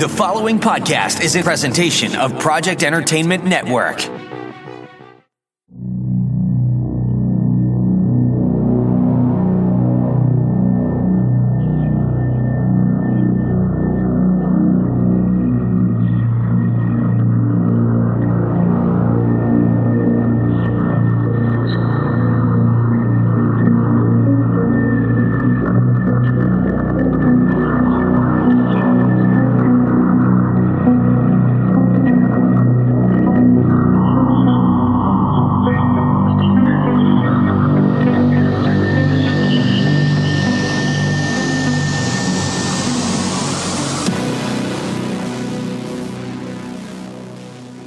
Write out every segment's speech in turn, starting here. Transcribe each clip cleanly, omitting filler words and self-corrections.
The following podcast is a presentation of Project Entertainment Network.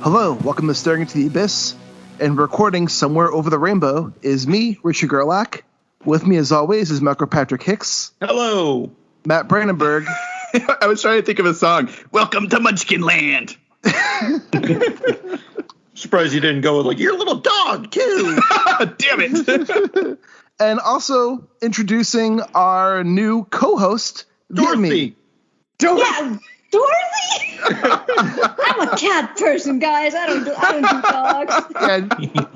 Hello, welcome to Staring into the Abyss, and recording somewhere over the rainbow is me, Richard Gerlach. With me, as always, is Michael Patrick Hicks. Hello. Matt Brandenburg. I was trying to think of a song. Welcome to Munchkin Land. Surprised you didn't go with, like, your little dog, too. Damn it. And also introducing our new co-host, Dorothy. Yeah, Dorothy? I'm a cat person, guys. I don't do dogs. Yeah,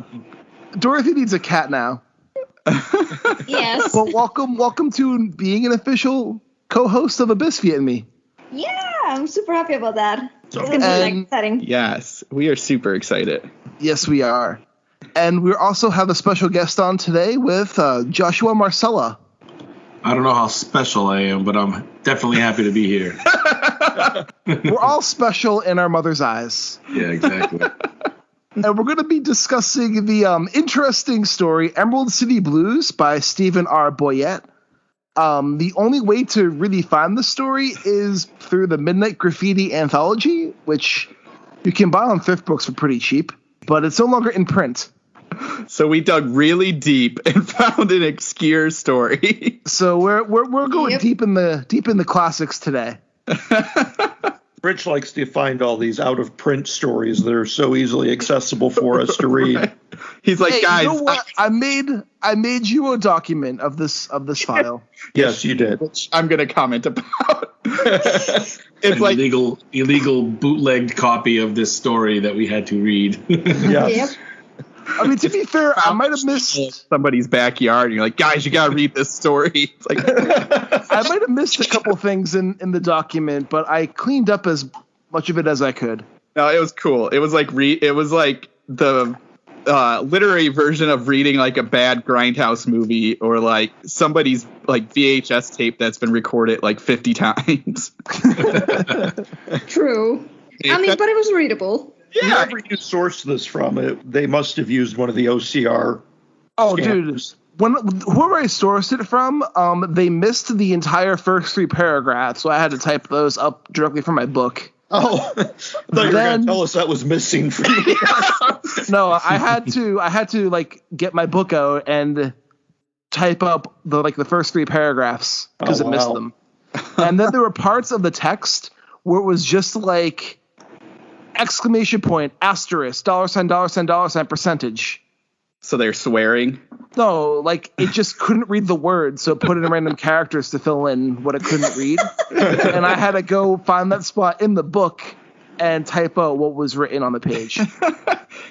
Dorothy needs a cat now. Yes. Well, welcome to being an official co-host of Abyss Via Me. Yeah, I'm super happy about that. It's going to be And- exciting. Yes, we are super excited. Yes, we are. And we also have a special guest on today with Joshua Marsella. I don't know how special I am, but I'm definitely happy to be here. We're all special in our mother's eyes. Yeah, exactly. And we're going to be discussing the interesting story Emerald City Blues by Stephen R. Boyett. The only way to really find the story is through the Midnight Grafitti anthology, which you can buy on thrift books for pretty cheap, but it's no longer in print. So we dug really deep and found an obscure story. So we're going Yep. deep in the classics today. Rich likes to find all these out-of-print stories that are so easily accessible for us to read. Right. He's like, Hey, guys, you know what? I made you a document of this file. Yes, you did. which I'm going to comment about. It's An like, illegal bootlegged copy of this story that we had to read. Yes. Yep. I mean, to be fair, I might have missed somebody's backyard, and you're like, guys, you got to read this story. It's like, a couple things in the document, but I cleaned up as much of it as I could. no, it was cool. It was like the literary version of reading like a bad Grindhouse movie or like somebody's like VHS tape that's been recorded like 50 times. True. I mean, but it was readable. Yeah. Whoever you sourced this from, they must have used one of the OCR Oh, scanners. dude. Whoever I sourced it from, they missed the entire first 3 paragraphs, so I had to type those up directly from my book. Oh, I thought you were going to tell us that was missing from me. No, I had to like get my book out and type up the first 3 paragraphs because Oh, it missed wow. them. And then there were parts of the text where it was just like exclamation point, asterisk, $, percentage. So they're swearing. No, like it just couldn't read the words, so it put in random characters to fill in what it couldn't read. And I had to go find that spot in the book and type out what was written on the page.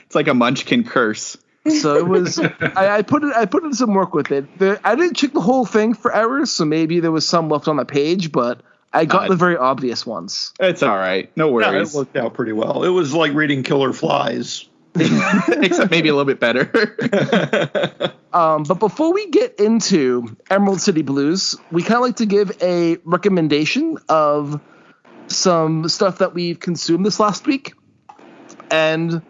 It's like a Munchkin curse. So it was I put in some work with it. I didn't check the whole thing for errors, so maybe there was some left on the page, but I got the very obvious ones. It's all right. No Yeah, worries. it worked out pretty well. It was like reading Killer Flies. Except maybe a little bit better. But before we get into Emerald City Blues, we kind of like to give a recommendation of some stuff that we've consumed this last week. And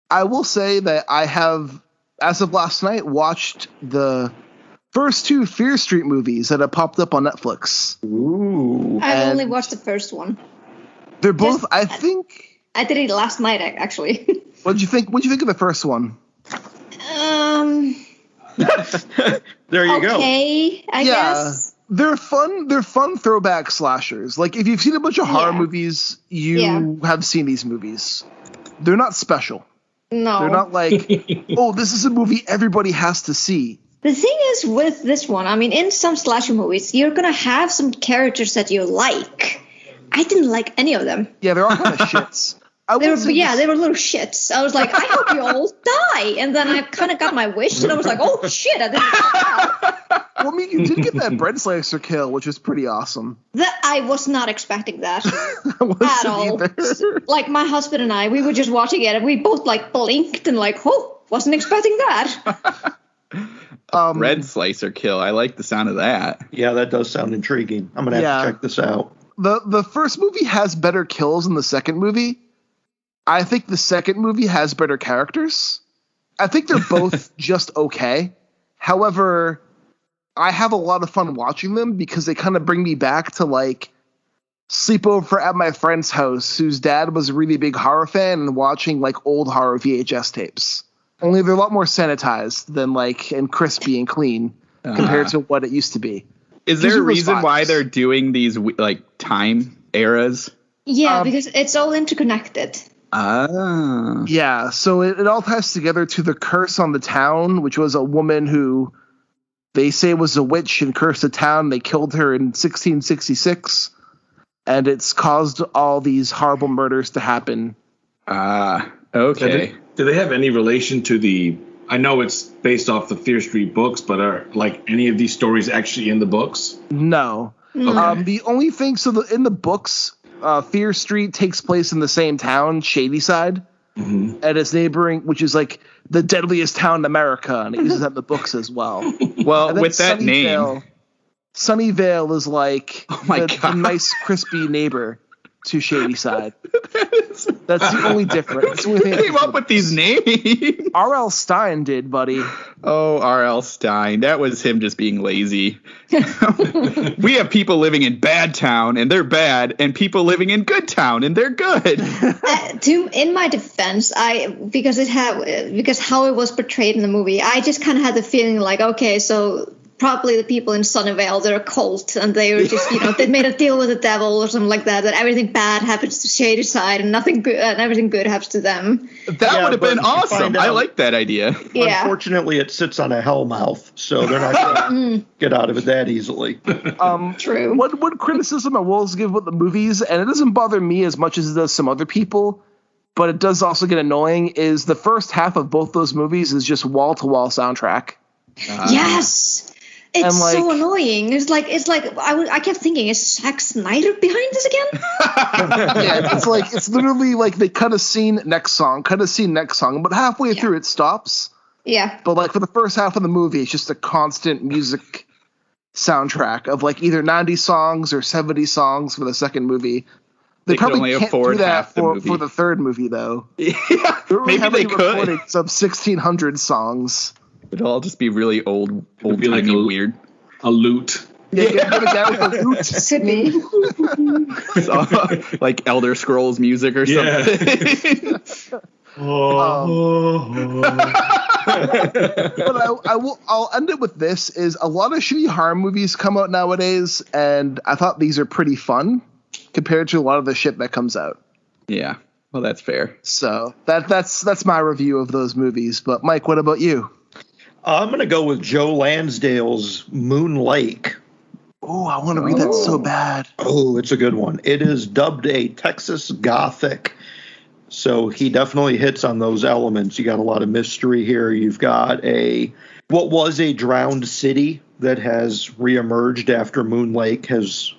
I will say that I have, as of last night, watched the first 2 Fear Street movies that have popped up on Netflix. Ooh. I've only And- watched the first one. They're both, Yes. I think. I did it last night, actually. What'd you think of the first one? There you go. Okay, I guess. They're fun throwback slashers. Like if you've seen a bunch of horror Yeah. movies, you have seen these movies. They're not special. No. They're not like, oh, this is a movie everybody has to see. The thing is with this one, I mean, in some slasher movies, you're going to have some characters that you like. I didn't like any of them. Yeah, they're all kind of shits. They were little shits. I was like, I hope you all die. And then I kind of got my wish, and I was like, oh shit, I didn't die. Well, I mean, you did get that bread slicer kill, which is pretty awesome. I was not expecting that at all. Like, my husband and I, we were just watching it, and we both like blinked and like, oh, wasn't expecting that. Bread slicer kill. I like the sound of that. Yeah, that does sound intriguing. I'm gonna have to check this out. The first movie has better kills than the second movie. I think the second movie has better characters. I think they're both just okay. However, I have a lot of fun watching them because they kind of bring me back to like sleepover at my friend's house whose dad was a really big horror fan and watching like old horror VHS tapes. Only they're a lot more sanitized than like and crispy and clean compared to what it used to be. Is there a reason why they're doing these like time eras? Yeah, because it's all interconnected. Yeah, so it all ties together to the curse on the town, which was a woman who they say was a witch and cursed the town. They killed her in 1666, and it's caused all these horrible murders to happen. Okay. Do they have any relation to the... I know it's based off the Fear Street books, but are like any of these stories actually in the books? No. Okay. The only thing, in the books... Fear Street takes place in the same town, Shadyside, and it's neighboring, which is like the deadliest town in America, and it uses that in the books as well. Well, with that name, Sunnyvale is like the nice, crispy neighbor to Shadyside. That's the only difference. Who came up with these names? R.L. Stein did, buddy. Oh, R.L. Stein. That was him just being lazy. We have people living in bad town, and they're bad, and people living in good town, and they're good. In my defense, because how it was portrayed in the movie, I just kind of had the feeling like, okay, so probably the people in Sunnyvale, they're a cult, and they were just, they made a deal with the devil or something like that everything bad happens to Shadyside and nothing good, and everything good happens to them. That would have been awesome. I like that idea. Yeah. Unfortunately, it sits on a hellmouth, so they're not going to get out of it that easily. True. One criticism I will give about the movies, and it doesn't bother me as much as it does some other people, but it does also get annoying, is the first half of both those movies is just wall-to-wall soundtrack. Yes. It's so annoying. It's like I kept thinking, is Zack Snyder behind this again? Yeah, it's literally like they cut a scene, next song, but halfway through it stops. Yeah. But like for the first half of the movie, it's just a constant music soundtrack of like either 90 songs or 70 songs for the second movie. They probably can't do that for the third movie though. Yeah, maybe they could. Recordings of 1,600 songs. It'll all just be really old be like weird. A lute. Yeah, get a guy with a lute. Sydney. So, like Elder Scrolls music or something. But I'll end it with this: is a lot of shitty horror movies come out nowadays, and I thought these are pretty fun compared to a lot of the shit that comes out. Yeah, well, that's fair. So that's my review of those movies. But Mike, what about you? I'm going to go with Joe Lansdale's Moon Lake. Oh, I want to read that so bad. Oh, it's a good one. It is dubbed a Texas Gothic. So he definitely hits on those elements. You got a lot of mystery here. You've got what was a drowned city that has reemerged after Moon Lake has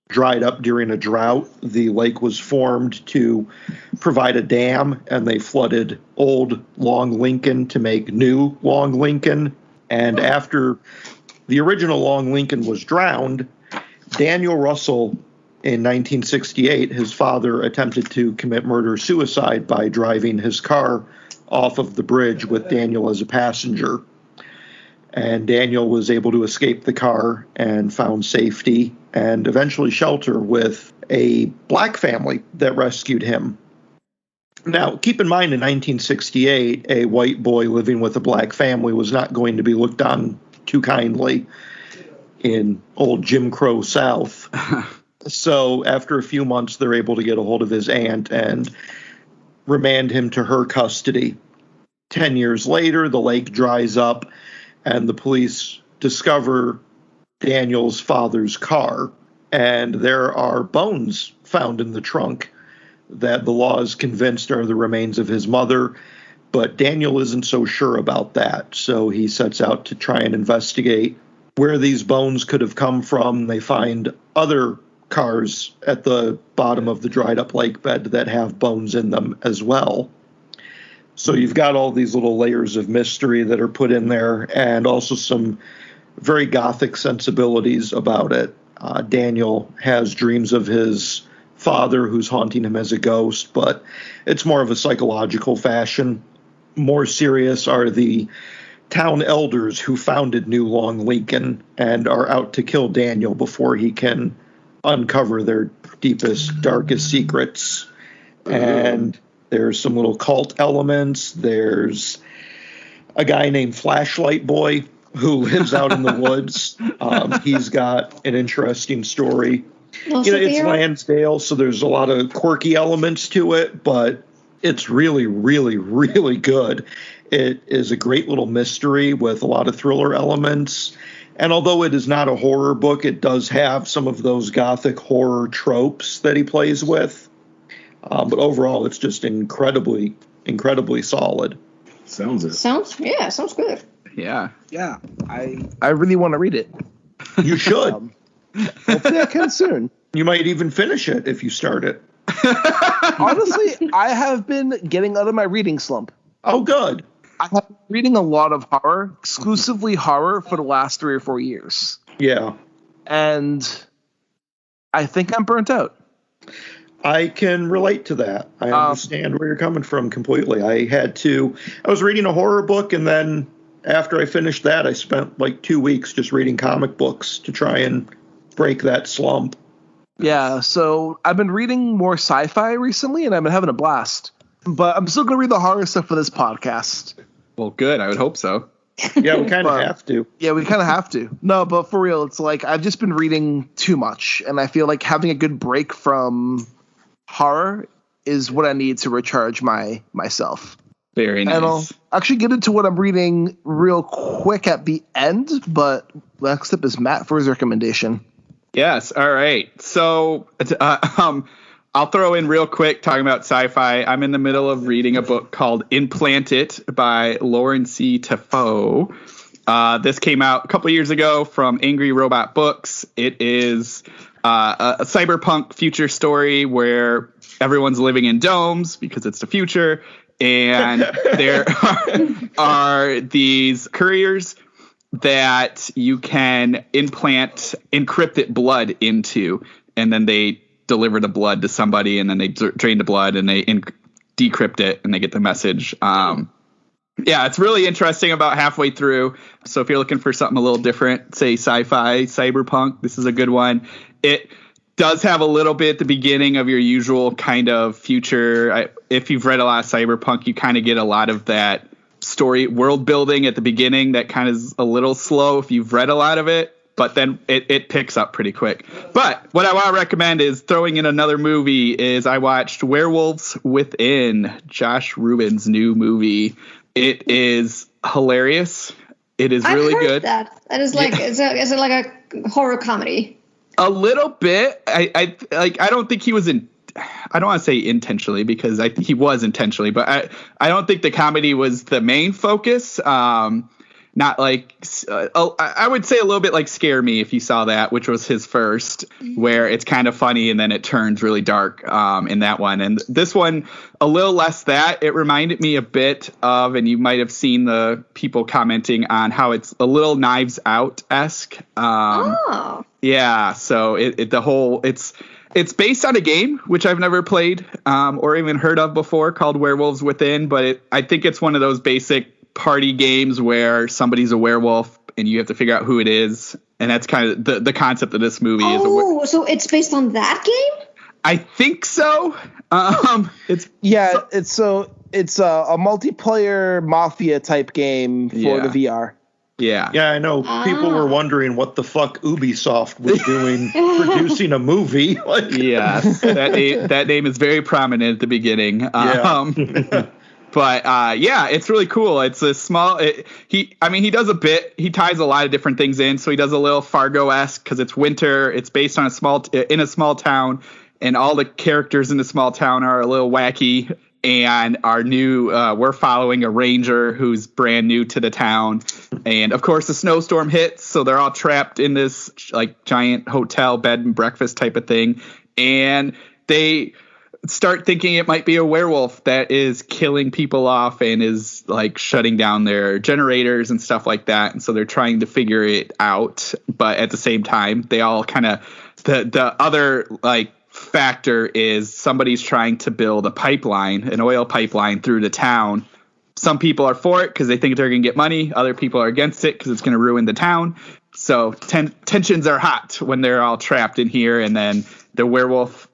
dried up during a drought. The lake was formed to provide a dam, and they flooded old Long Lincoln to make new Long Lincoln. And after the original Long Lincoln was drowned, Daniel Russell, in 1968, his father attempted to commit murder-suicide by driving his car off of the bridge with Daniel as a passenger. And Daniel was able to escape the car and found safety and eventually shelter with a black family that rescued him. Now, keep in mind, in 1968, a white boy living with a black family was not going to be looked on too kindly in old Jim Crow South. So after a few months, they're able to get a hold of his aunt and remand him to her custody. 10 years later, the lake dries up, and the police discover Daniel's father's car, and there are bones found in the trunk that the law is convinced are the remains of his mother. But Daniel isn't so sure about that, so he sets out to try and investigate where these bones could have come from. They find other cars at the bottom of the dried up lake bed that have bones in them as well. So you've got all these little layers of mystery that are put in there, and also some very gothic sensibilities about it. Daniel has dreams of his father who's haunting him as a ghost, but it's more of a psychological fashion. More serious are the town elders who founded New Long Lincoln and are out to kill Daniel before he can uncover their deepest, darkest secrets. And there's some little cult elements. There's a guy named Flashlight Boy who lives out in the woods. He's got an interesting story. It's Lansdale, so there's a lot of quirky elements to it, but it's really, really, really good. It is a great little mystery with a lot of thriller elements. And although it is not a horror book, it does have some of those gothic horror tropes that he plays with. But overall, it's just incredibly, incredibly solid. Sounds good. Yeah. Yeah, I really want to read it. You should. Hopefully I can soon. You might even finish it if you start it. Honestly, I have been getting out of my reading slump. Oh, good. I have been reading a lot of horror, exclusively horror, for the last 3 or 4 years. Yeah. And I think I'm burnt out. I can relate to that. I understand where you're coming from completely. I was reading a horror book, and then after I finished that, I spent like 2 weeks just reading comic books to try and break that slump. Yeah, so I've been reading more sci-fi recently, and I've been having a blast. But I'm still going to read the horror stuff for this podcast. Well, good. I would hope so. Yeah, we kind of have to. Yeah, we kind of have to. No, but for real, it's like I've just been reading too much, and I feel like having a good break from horror is what I need to recharge myself. Very nice. And I'll actually get into what I'm reading real quick at the end, but next up is Matt for his recommendation. Yes. All right. So I'll throw in real quick talking about sci-fi. I'm in the middle of reading a book called Implanted by Lauren C. Teffeau. This came out a couple years ago from Angry Robot Books. It is a cyberpunk future story where everyone's living in domes because it's the future. And there are these couriers that you can implant encrypted blood into, and then they deliver the blood to somebody, and then they drain the blood and they decrypt it and they get the message. It's really interesting about halfway through. So if you're looking for something a little different, say sci-fi, cyberpunk, this is a good one. It does have a little bit at the beginning of your usual kind of future. If you've read a lot of cyberpunk, you kind of get a lot of that story world building at the beginning that kind of is a little slow if you've read a lot of it, but then it picks up pretty quick. But what I want to recommend is throwing in another movie is I watched Werewolves Within, Josh Ruben's new movie. It is hilarious. It is really good. That is like, is it like a horror comedy? A little bit. I don't think he was I don't want to say intentionally because he was intentionally, but I don't think the comedy was the main focus. Not like I would say a little bit like Scare Me if you saw that, which was his first, where it's kind of funny and then it turns really dark in that one. And this one, a little less that. It reminded me a bit of, and you might have seen the people commenting on how it's a little Knives Out-esque. Yeah, so it's based on a game, which I've never played or even heard of before, called Werewolves Within. But I think it's one of those basic party games where somebody's a werewolf and you have to figure out who it is. And that's kind of the concept of this movie. So it's based on that game? I think so. It's a multiplayer mafia type game for the VR. Yeah. Yeah, I know. People were wondering what the fuck Ubisoft was doing producing a movie. Yes, that name is very prominent at the beginning. But it's really cool. It's a small. He does a bit. He ties a lot of different things in. So he does a little Fargo-esque because it's winter. It's based on in a small town, and all the characters in the small town are a little wacky. And our new, we're following a ranger who's brand new to the town. And of course, the snowstorm hits. So they're all trapped in this like giant hotel bed and breakfast type of thing. And they start thinking it might be a werewolf that is killing people off and is like shutting down their generators and stuff like that. And so they're trying to figure it out. But at the same time, they all kind of the other like factor is somebody's trying to build a pipeline, an oil pipeline through the town. Some people are for it because they think they're going to get money. Other people are against it because it's going to ruin the town. So tensions are hot when they're all trapped in here. And then the werewolf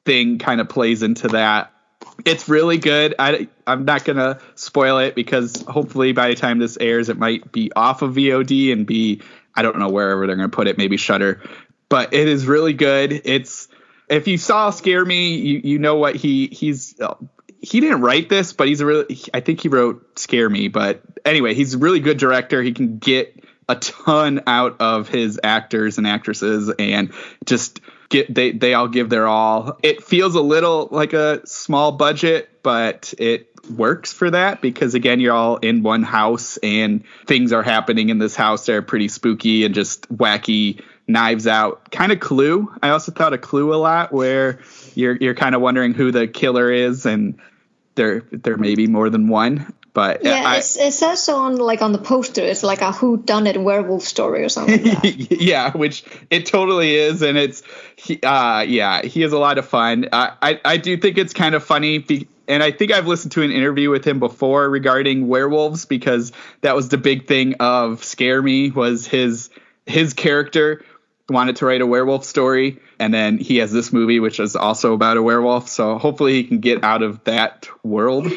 thing kind of plays into that. It's really good. I'm not going to spoil it because hopefully by the time this airs, it might be off of VOD and be, I don't know, wherever they're going to put it, maybe Shudder. But it is really good. If you saw Scare Me, you know what he didn't write this, but I think he wrote Scare Me. But anyway, he's a really good director. He can get a ton out of his actors and actresses and just they all give their all. It feels a little like a small budget, but it works for that because again, you're all in one house and things are happening in this house that are pretty spooky and just wacky. Knives Out, kind of Clue. I also thought of Clue a lot, where you're kind of wondering who the killer is, and there may be more than one. But yeah, it says so on the poster. It's like a whodunit werewolf story or something like that. Yeah, which it totally is, and he has a lot of fun. I do think it's kind of funny. And I think I've listened to an interview with him before regarding werewolves because that was the big thing of Scare Me was his character wanted to write a werewolf story, and then he has this movie which is also about a werewolf, so hopefully he can get out of that world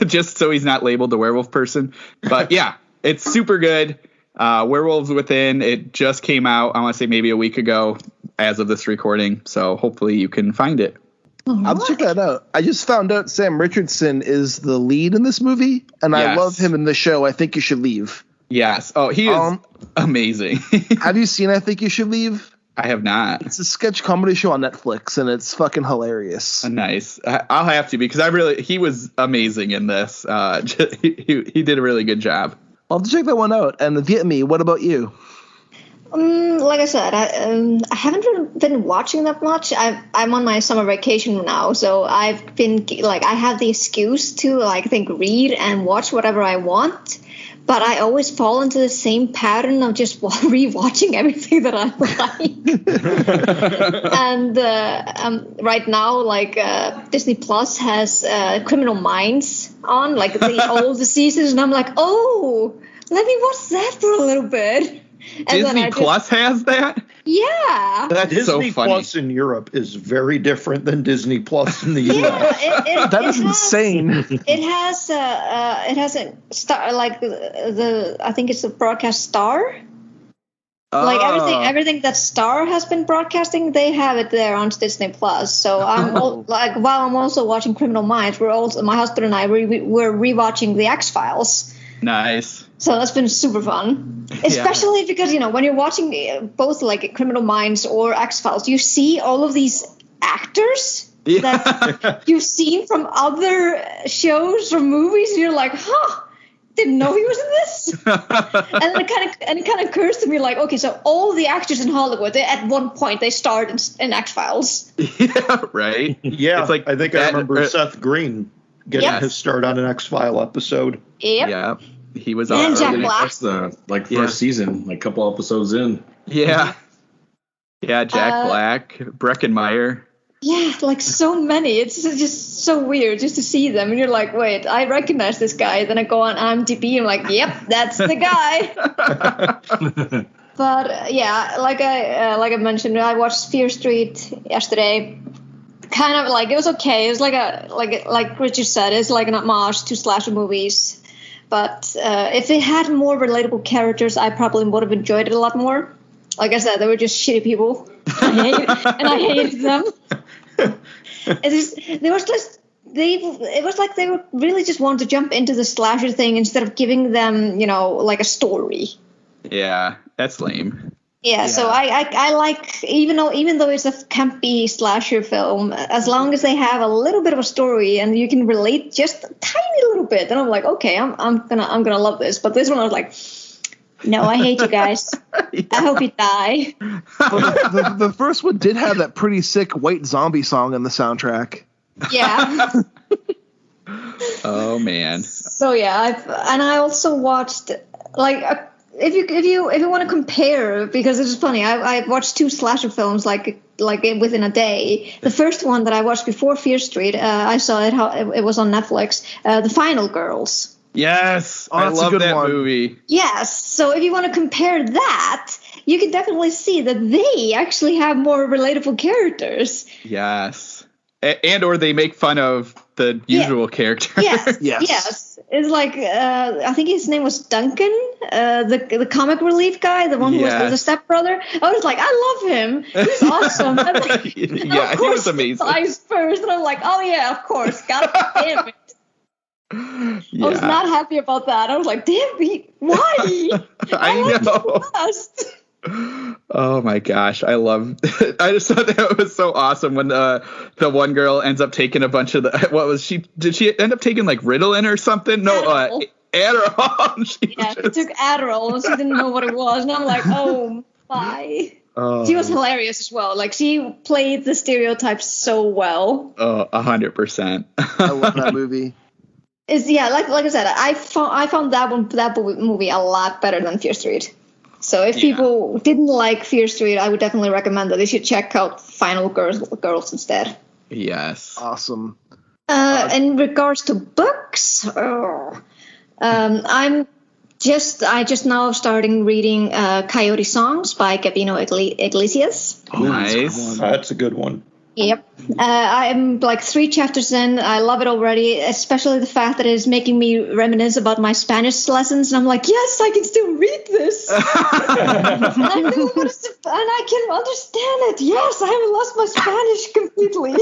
just so he's not labeled a werewolf person. But yeah, it's super good. Werewolves Within, it just came out, I want to say maybe a week ago as of this recording, so hopefully you can find it. I'll check that out. I just found out Sam Richardson is the lead in this movie, and I love him in the show I Think You Should Leave. Yes. Oh, he is amazing. Have you seen I Think You Should Leave? I have not. It's a sketch comedy show on Netflix, and it's fucking hilarious. Nice. I'll have to because he was amazing in this. He did a really good job. I'll have to check that one out. And Villimey, what about you? Like I said, I haven't been watching that much. I'm on my summer vacation now, so I've been I have the excuse to read and watch whatever I want. But I always fall into the same pattern of just rewatching everything that I like. And right now, Disney Plus has Criminal Minds on, the old seasons, and I'm like, oh, let me watch that for a little bit. And Disney Plus has that? Yeah. That's Disney so funny. Plus in Europe is very different than Disney Plus in the US. Yeah, that is insane. It has a star, I think it's a broadcast Star. Everything that Star has been broadcasting, they have it there on Disney Plus. So I'm while I'm also watching Criminal Minds, my husband and I we're rewatching The X-Files. Nice. So that's been super fun, especially because, when you're watching both Criminal Minds or X-Files, you see all of these actors that you've seen from other shows or movies, and you're like, didn't know he was in this. And it kind of occurs to me okay, so all the actors in Hollywood, at one point they starred in X-Files. Yeah, right. Yeah, it's I think I remember Seth Green getting his start on an X-File episode. Yep. Yeah. He was and Jack Black. That's the first season, a couple episodes in. Yeah. Yeah, Jack Black, Breckenmeyer. Yeah, so many. It's just so weird just to see them. And you're like, wait, I recognize this guy. Then I go on IMDb and I'm like, yep, that's the guy. But like I mentioned, I watched Fear Street yesterday. Kind of it was okay. It was like Richard said, it's like an homage to slasher movies. But if it had more relatable characters, I probably would have enjoyed it a lot more. Like I said, they were just shitty people, and I hated them. It was like they were really just wanted to jump into the slasher thing instead of giving them, a story. Yeah, that's lame. Yeah, so I like, even though it's a campy slasher film, as long as they have a little bit of a story and you can relate just a tiny little bit, then I'm like, okay, I'm gonna love this. But this one I was like, no, I hate you guys. I hope you die. But the first one did have that pretty sick white zombie song in the soundtrack. Yeah. Oh man. So yeah, I also watched like. If you want to compare, because it's funny, I watched 2 slasher films like within a day. The first one that I watched before Fear Street, I saw it was on Netflix. The Final Girls. Yes, I that's a love good that one. movie. Yes, so if you want to compare that, you can definitely see that they actually have more relatable characters. Yes, and or they make fun of the usual characters. Yes. It's like I think his name was Duncan, the comic relief guy, the one who was the stepbrother. I was like, I love him. He's awesome. And like, yeah, he was amazing. Eyes first, and I'm like, oh yeah, of course. God damn it. Yeah. I was not happy about that. I was like, damn it, why? I know. Oh my gosh, I just thought that was so awesome when the one girl ends up taking a bunch of did she end up taking like Ritalin or something? No, Adderall. She took Adderall and she didn't know what it was, and I'm like, oh my. She was hilarious as well. Like, she played the stereotypes so well. 100%. I love that movie. Like I said, I found that movie a lot better than Fear Street. So if people didn't like Fear Street, I would definitely recommend that they should check out Final Girls instead. Yes. Awesome. In regards to books, I just now starting reading Coyote Songs by Gabino Iglesias. Nice. That's a good one. Yep. I'm like 3 chapters in. I love it already, especially the fact that it's making me reminisce about my Spanish lessons. And I'm like, yes, I can still read this. And I can understand it. Yes, I haven't lost my Spanish completely.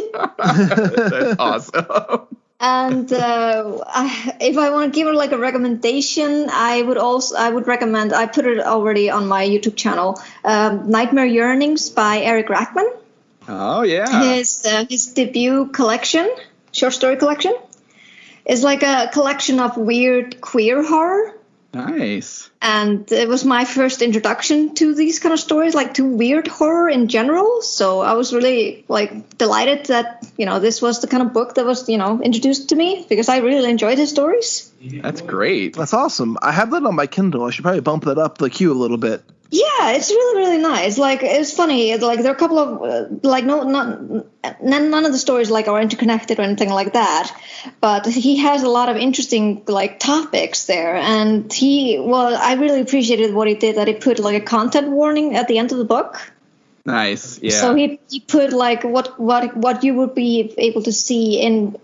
That's awesome. And if I want to give her like a recommendation, I would recommend, I put it already on my YouTube channel, Nightmare Yearnings by Eric Raglin. Oh yeah. His debut collection, short story collection, is like a collection of weird queer horror. Nice. And it was my first introduction to these kind of stories, like to weird horror in general. So I was really like delighted that, this was the kind of book that was, introduced to me, because I really enjoyed his stories. That's great. That's awesome. I have that on my Kindle. I should probably bump that up the queue a little bit. Yeah, it's really, really nice. Like, it's funny. Like, there are a couple of none of the stories like are interconnected or anything like that. But he has a lot of interesting like topics there, and I really appreciated what he did. That he put like a content warning at the end of the book. Nice. Yeah. So he put like what you would be able to see in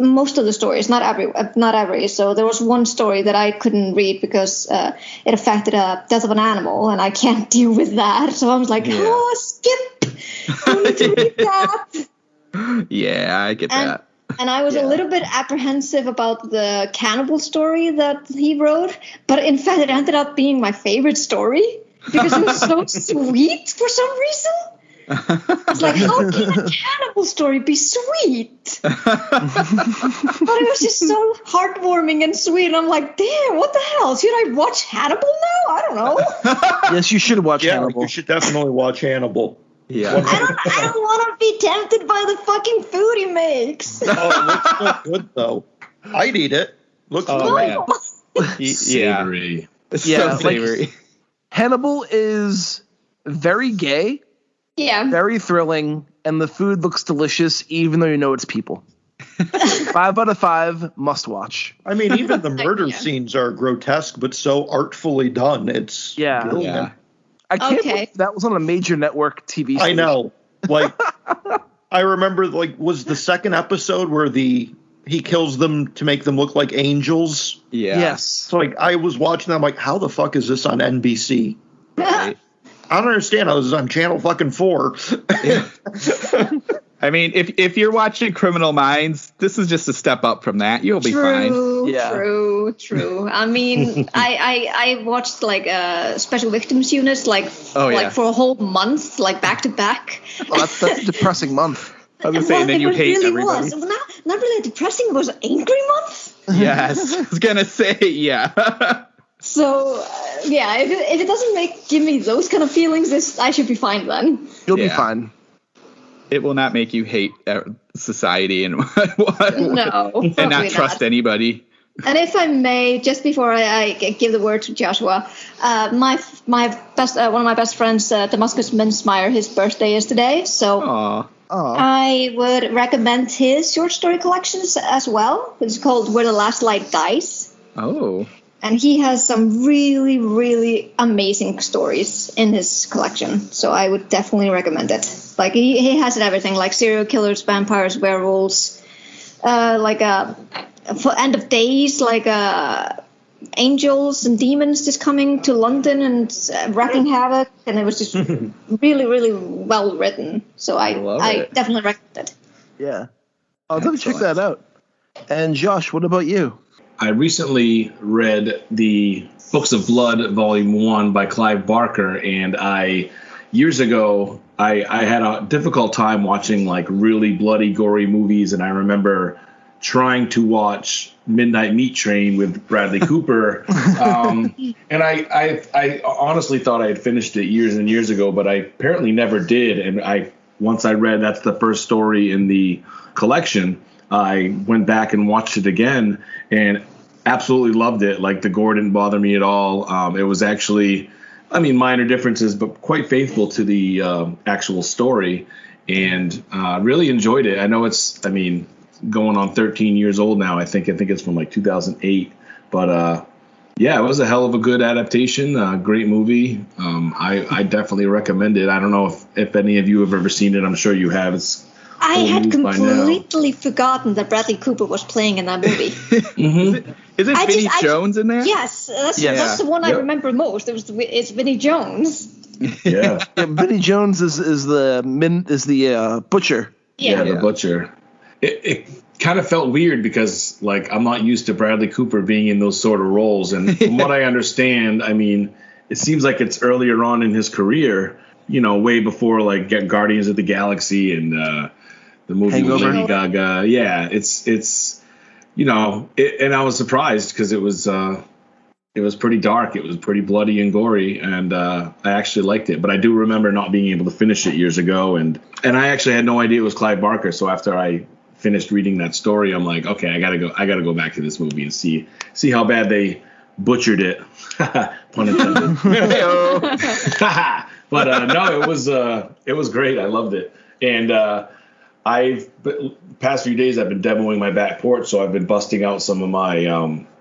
most of the stories, not every. So there was one story that I couldn't read because it affected a death of an animal, and I can't deal with that. So I was like, skip. Don't need to read that. Yeah, I get that. And I was a little bit apprehensive about the cannibal story that he wrote, but in fact, it ended up being my favorite story because it was so sweet for some reason. It's like, how can a cannibal story be sweet? But it was just so heartwarming and sweet. And I'm like, damn, what the hell? Should I watch Hannibal now? I don't know. Yes, you should watch Hannibal. You should definitely watch Hannibal. Yeah. I don't want to be tempted by the fucking food he makes. Oh, it looks so good, though. I'd eat it. Looks great. Savory. So savory. Hannibal is very gay. Yeah. Very thrilling, and the food looks delicious, even though you know it's people. 5 out of 5, must watch. I mean, even the murder scenes are grotesque, but so artfully done. It's brilliant. Yeah. I can't believe that was on a major network TV station. I know. Like, I remember, was the second episode where he kills them to make them look like angels? Yeah. Yes. So, I was watching that, I'm like, how the fuck is this on NBC? Right. I don't understand. I was on channel fucking 4. I mean, if you're watching Criminal Minds, this is just a step up from that. You'll be fine. True. I mean, I watched like Special Victims Units like for a whole month, like back to back. Well, that's a depressing month. I was saying, then you hate really everybody. Was. Not really depressing. It was angry month. Yes, I was gonna say yeah. So if it doesn't give me those kind of feelings, I should be fine then. You'll be fine. It will not make you hate society and and not trust anybody. And if I may, just before I give the word to Joshua, one of my best friends, Damascus Minsmeyer, his birthday is today, so I would recommend his short story collections as well. It's called Where the Last Light Dies. Oh. And he has some really, really amazing stories in his collection. So I would definitely recommend it. Like, he has everything, like serial killers, vampires, werewolves, for End of Days, angels and demons just coming to London and wreaking havoc. And it was just really, really well written. So I definitely recommend it. Yeah. I'll definitely check that out. And Josh, what about you? I recently read the Books of Blood, Volume 1 by Clive Barker, and years ago, I had a difficult time watching like really bloody, gory movies, and I remember trying to watch Midnight Meat Train with Bradley Cooper, and I honestly thought I had finished it years and years ago, but I apparently never did, and once I read that's the first story in the collection, I went back and watched it again and absolutely loved it. Like, the gore didn't bother me at all. It was actually, minor differences, but quite faithful to the actual story, and really enjoyed it. I know it's, going on 13 years old now. I think it's from like 2008, but it was a hell of a good adaptation. Great movie. I definitely recommend it. I don't know if any of you have ever seen it. I'm sure you have. I had completely forgotten that Bradley Cooper was playing in that movie. Mm-hmm. Isn't Vinnie Jones in there? Yes, that's the one I remember most. It's Vinnie Jones. Yeah. Vinnie Jones is the butcher. Yeah, the butcher. It kind of felt weird because, like, I'm not used to Bradley Cooper being in those sort of roles, and from what I understand, it seems like it's earlier on in his career. Way before like Guardians of the Galaxy and the movie Hangover. with Lady Gaga. Yeah, it's and I was surprised because it was pretty dark. It was pretty bloody and gory, and I actually liked it. But I do remember not being able to finish it years ago, and I actually had no idea it was Clive Barker. So after I finished reading that story, I'm like, okay, I gotta go back to this movie and see how bad they butchered it. Pun intended. But no, it was great. I loved it, and past few days I've been demoing my back porch, so I've been busting out some of my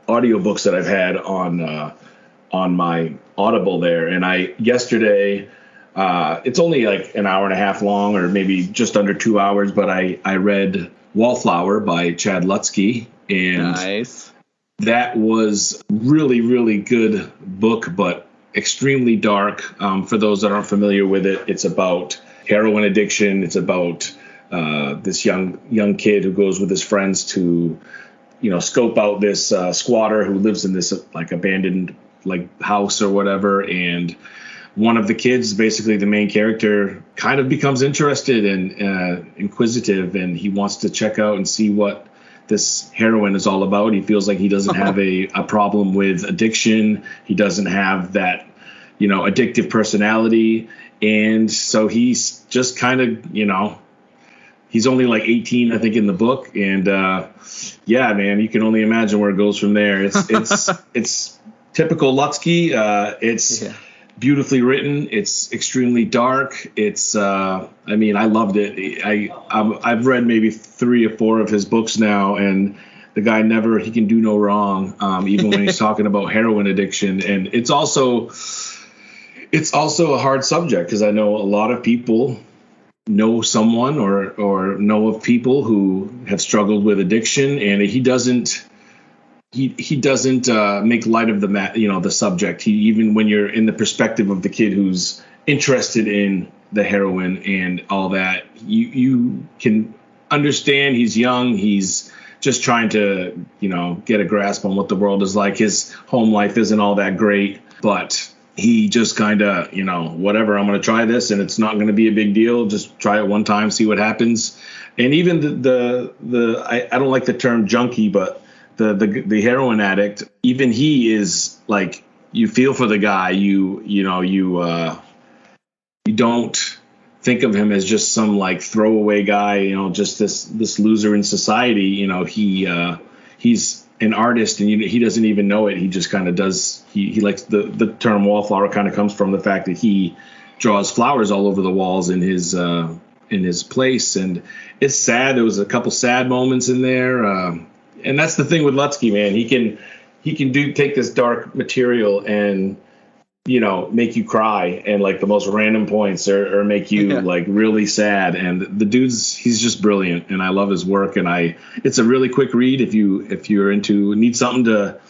audiobooks that I've had on my Audible there. And yesterday, it's only like an hour and a half long, or maybe just under 2 hours, but I read Wallflower by Chad Lutzke, and nice. That was really, really good book, but extremely dark. For those that aren't familiar with it, it's about heroin addiction. It's about this young kid who goes with his friends to, scope out this squatter who lives in this like abandoned like house or whatever. And one of the kids, basically the main character, kind of becomes interested and inquisitive, and he wants to check out and see what this heroin is all about. He feels like he doesn't have a problem with addiction. He doesn't have that, addictive personality. And so he's just kind of, he's only like 18, I think, in the book. And man, you can only imagine where it goes from there. It's typical Lutzke. It's beautifully written. It's extremely dark. It's I loved it. I've read maybe 3 or 4 of his books now, and the guy he can do no wrong, even when he's talking about heroin addiction. And it's also a hard subject, because I know a lot of people know someone or know of people who have struggled with addiction, and he doesn't make light of the subject. Even when you're in the perspective of the kid who's interested in the heroine and all that. You can understand he's young. He's just trying to, get a grasp on what the world is like. His home life isn't all that great, but he just kind of, whatever, I'm going to try this and it's not going to be a big deal. Just try it one time, see what happens. And even I don't like the term junkie, but the heroin addict, even he is like, you feel for the guy. You don't think of him as just some like throwaway guy, just this loser in society. He's an artist and he doesn't even know it. He just kind of does. He likes the term wallflower kind of comes from the fact that he draws flowers all over the walls in his place. And it's sad. There was a couple sad moments in there. And that's the thing with Lutzke, man. He can take this dark material and, make you cry and like the most random points or make you like really sad. And the dude's, he's just brilliant and I love his work. And it's a really quick read if you're need something to,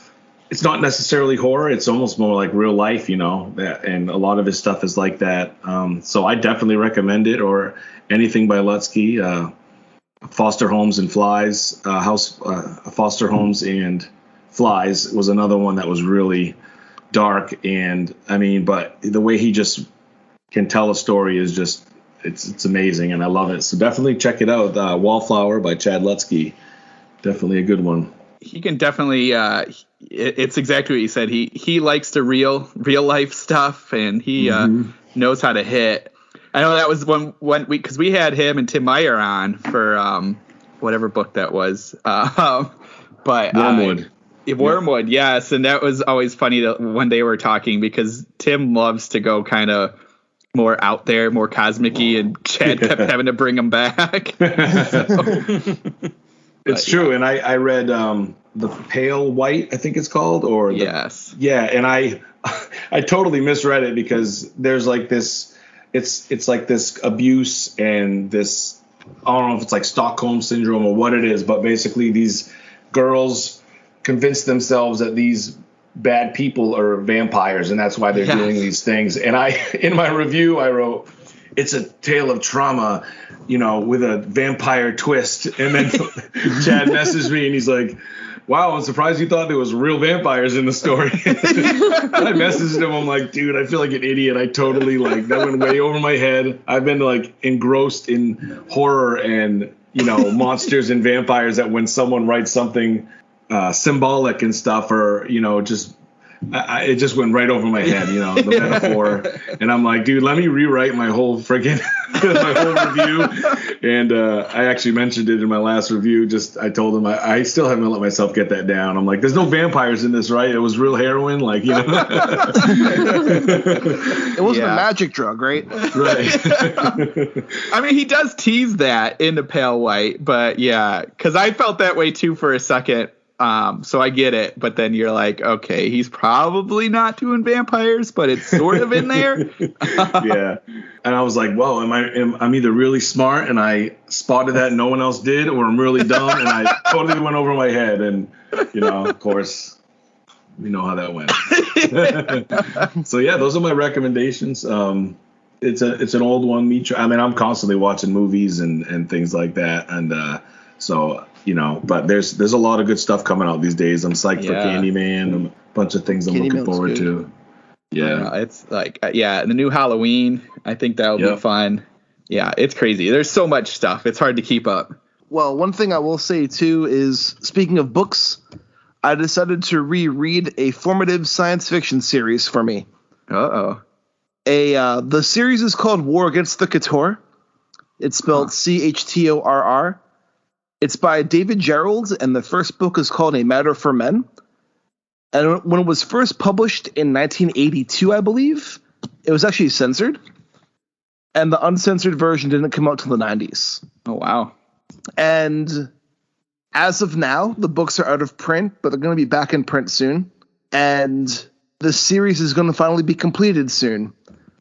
it's not necessarily horror. It's almost more like real life, and a lot of his stuff is like that. So I definitely recommend it or anything by Lutzke. Foster Homes and Flies, Foster Homes and Flies was another one that was really dark. And but the way he just can tell a story is just, it's amazing. And I love it. So definitely check it out. Wallflower by Chad Lutzke. Definitely a good one. He can definitely, it's exactly what you said. He likes the real life stuff and he knows how to hit. I know that was one week because we had him and Tim Meyer on for whatever book that was. But Wormwood. Wormwood, yes. And that was always funny when they were talking because Tim loves to go kind of more out there, more cosmic-y, and Chad kept having to bring him back. It's true. And I read The Pale White, I think it's called. Yes. Yeah, and I totally misread it because there's like this, it's like this abuse and this, I don't know if it's like Stockholm syndrome or what it is, but basically these girls convince themselves that these bad people are vampires and that's why they're doing these things. And in my review I wrote, it's a tale of trauma, with a vampire twist. And then Chad messaged me and he's like, wow, I'm surprised you thought there was real vampires in the story. I messaged him. I'm like, dude, I feel like an idiot. I totally that went way over my head. I've been like engrossed in horror and, monsters and vampires that when someone writes something symbolic and stuff or, it just went right over my head, the metaphor. And I'm like, dude, let me rewrite my whole friggin' my whole review. And I actually mentioned it in my last review. I told him I still haven't let myself get that down. I'm like, there's no vampires in this, right? It was real heroin, It wasn't a magic drug, right? Right. He does tease that in The Pale White, but yeah, because I felt that way too for a second. So I get it, but then you're like, okay, he's probably not doing vampires, but it's sort of in there. Yeah. And I was like, whoa, I'm either really smart and I spotted that and no one else did, or I'm really dumb and I totally went over my head. And, of course, we know how that went. So yeah, those are my recommendations. It's an old one. I'm constantly watching movies and things like that. And, so, but there's a lot of good stuff coming out these days. I'm psyched for Candyman and a bunch of things I'm looking forward to. Yeah. It's like, the new Halloween. I think that'll be fun. Yeah, it's crazy. There's so much stuff. It's hard to keep up. Well, one thing I will say, too, is speaking of books, I decided to reread a formative science fiction series for me. Uh-oh. The series is called War Against the Couture. It's spelled Chtorr. It's by David Gerald, and the first book is called A Matter for Men. And when it was first published in 1982, I believe, it was actually censored. And the uncensored version didn't come out till the 90s. Oh, wow. And as of now, the books are out of print, but they're going to be back in print soon. And the series is going to finally be completed soon.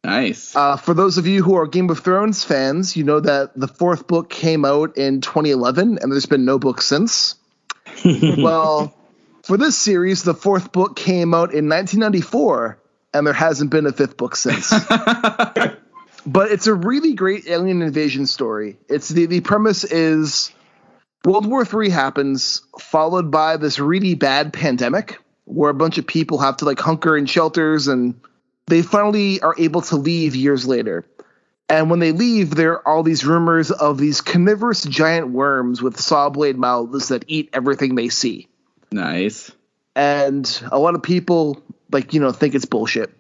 Nice. For those of you who are Game of Thrones fans, you know that the fourth book came out in 2011, and there's been no book since. Well, for this series, the fourth book came out in 1994, and there hasn't been a fifth book since. But it's a really great alien invasion story. It's the premise is World War III happens, followed by this really bad pandemic where a bunch of people have to like hunker in shelters, and they finally are able to leave years later. And when they leave, there are all these rumors of these carnivorous giant worms with saw blade mouths that eat everything they see. Nice. And a lot of people think it's bullshit.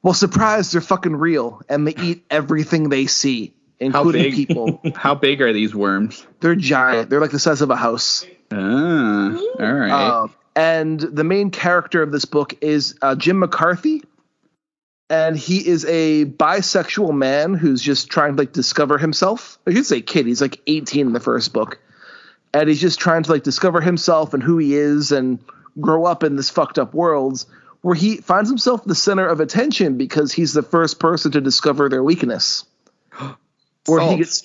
Well, surprise, they're fucking real, and they eat everything they see, including people. How big are these worms? They're giant. They're like the size of a house. Ah, all right. And the main character of this book is Jim McCarthy, and he is a bisexual man who's just trying to discover himself. I should say kid. He's 18 in the first book, and he's just trying to discover himself and who he is and grow up in this fucked up world, where he finds himself the center of attention because he's the first person to discover their weakness. Where he gets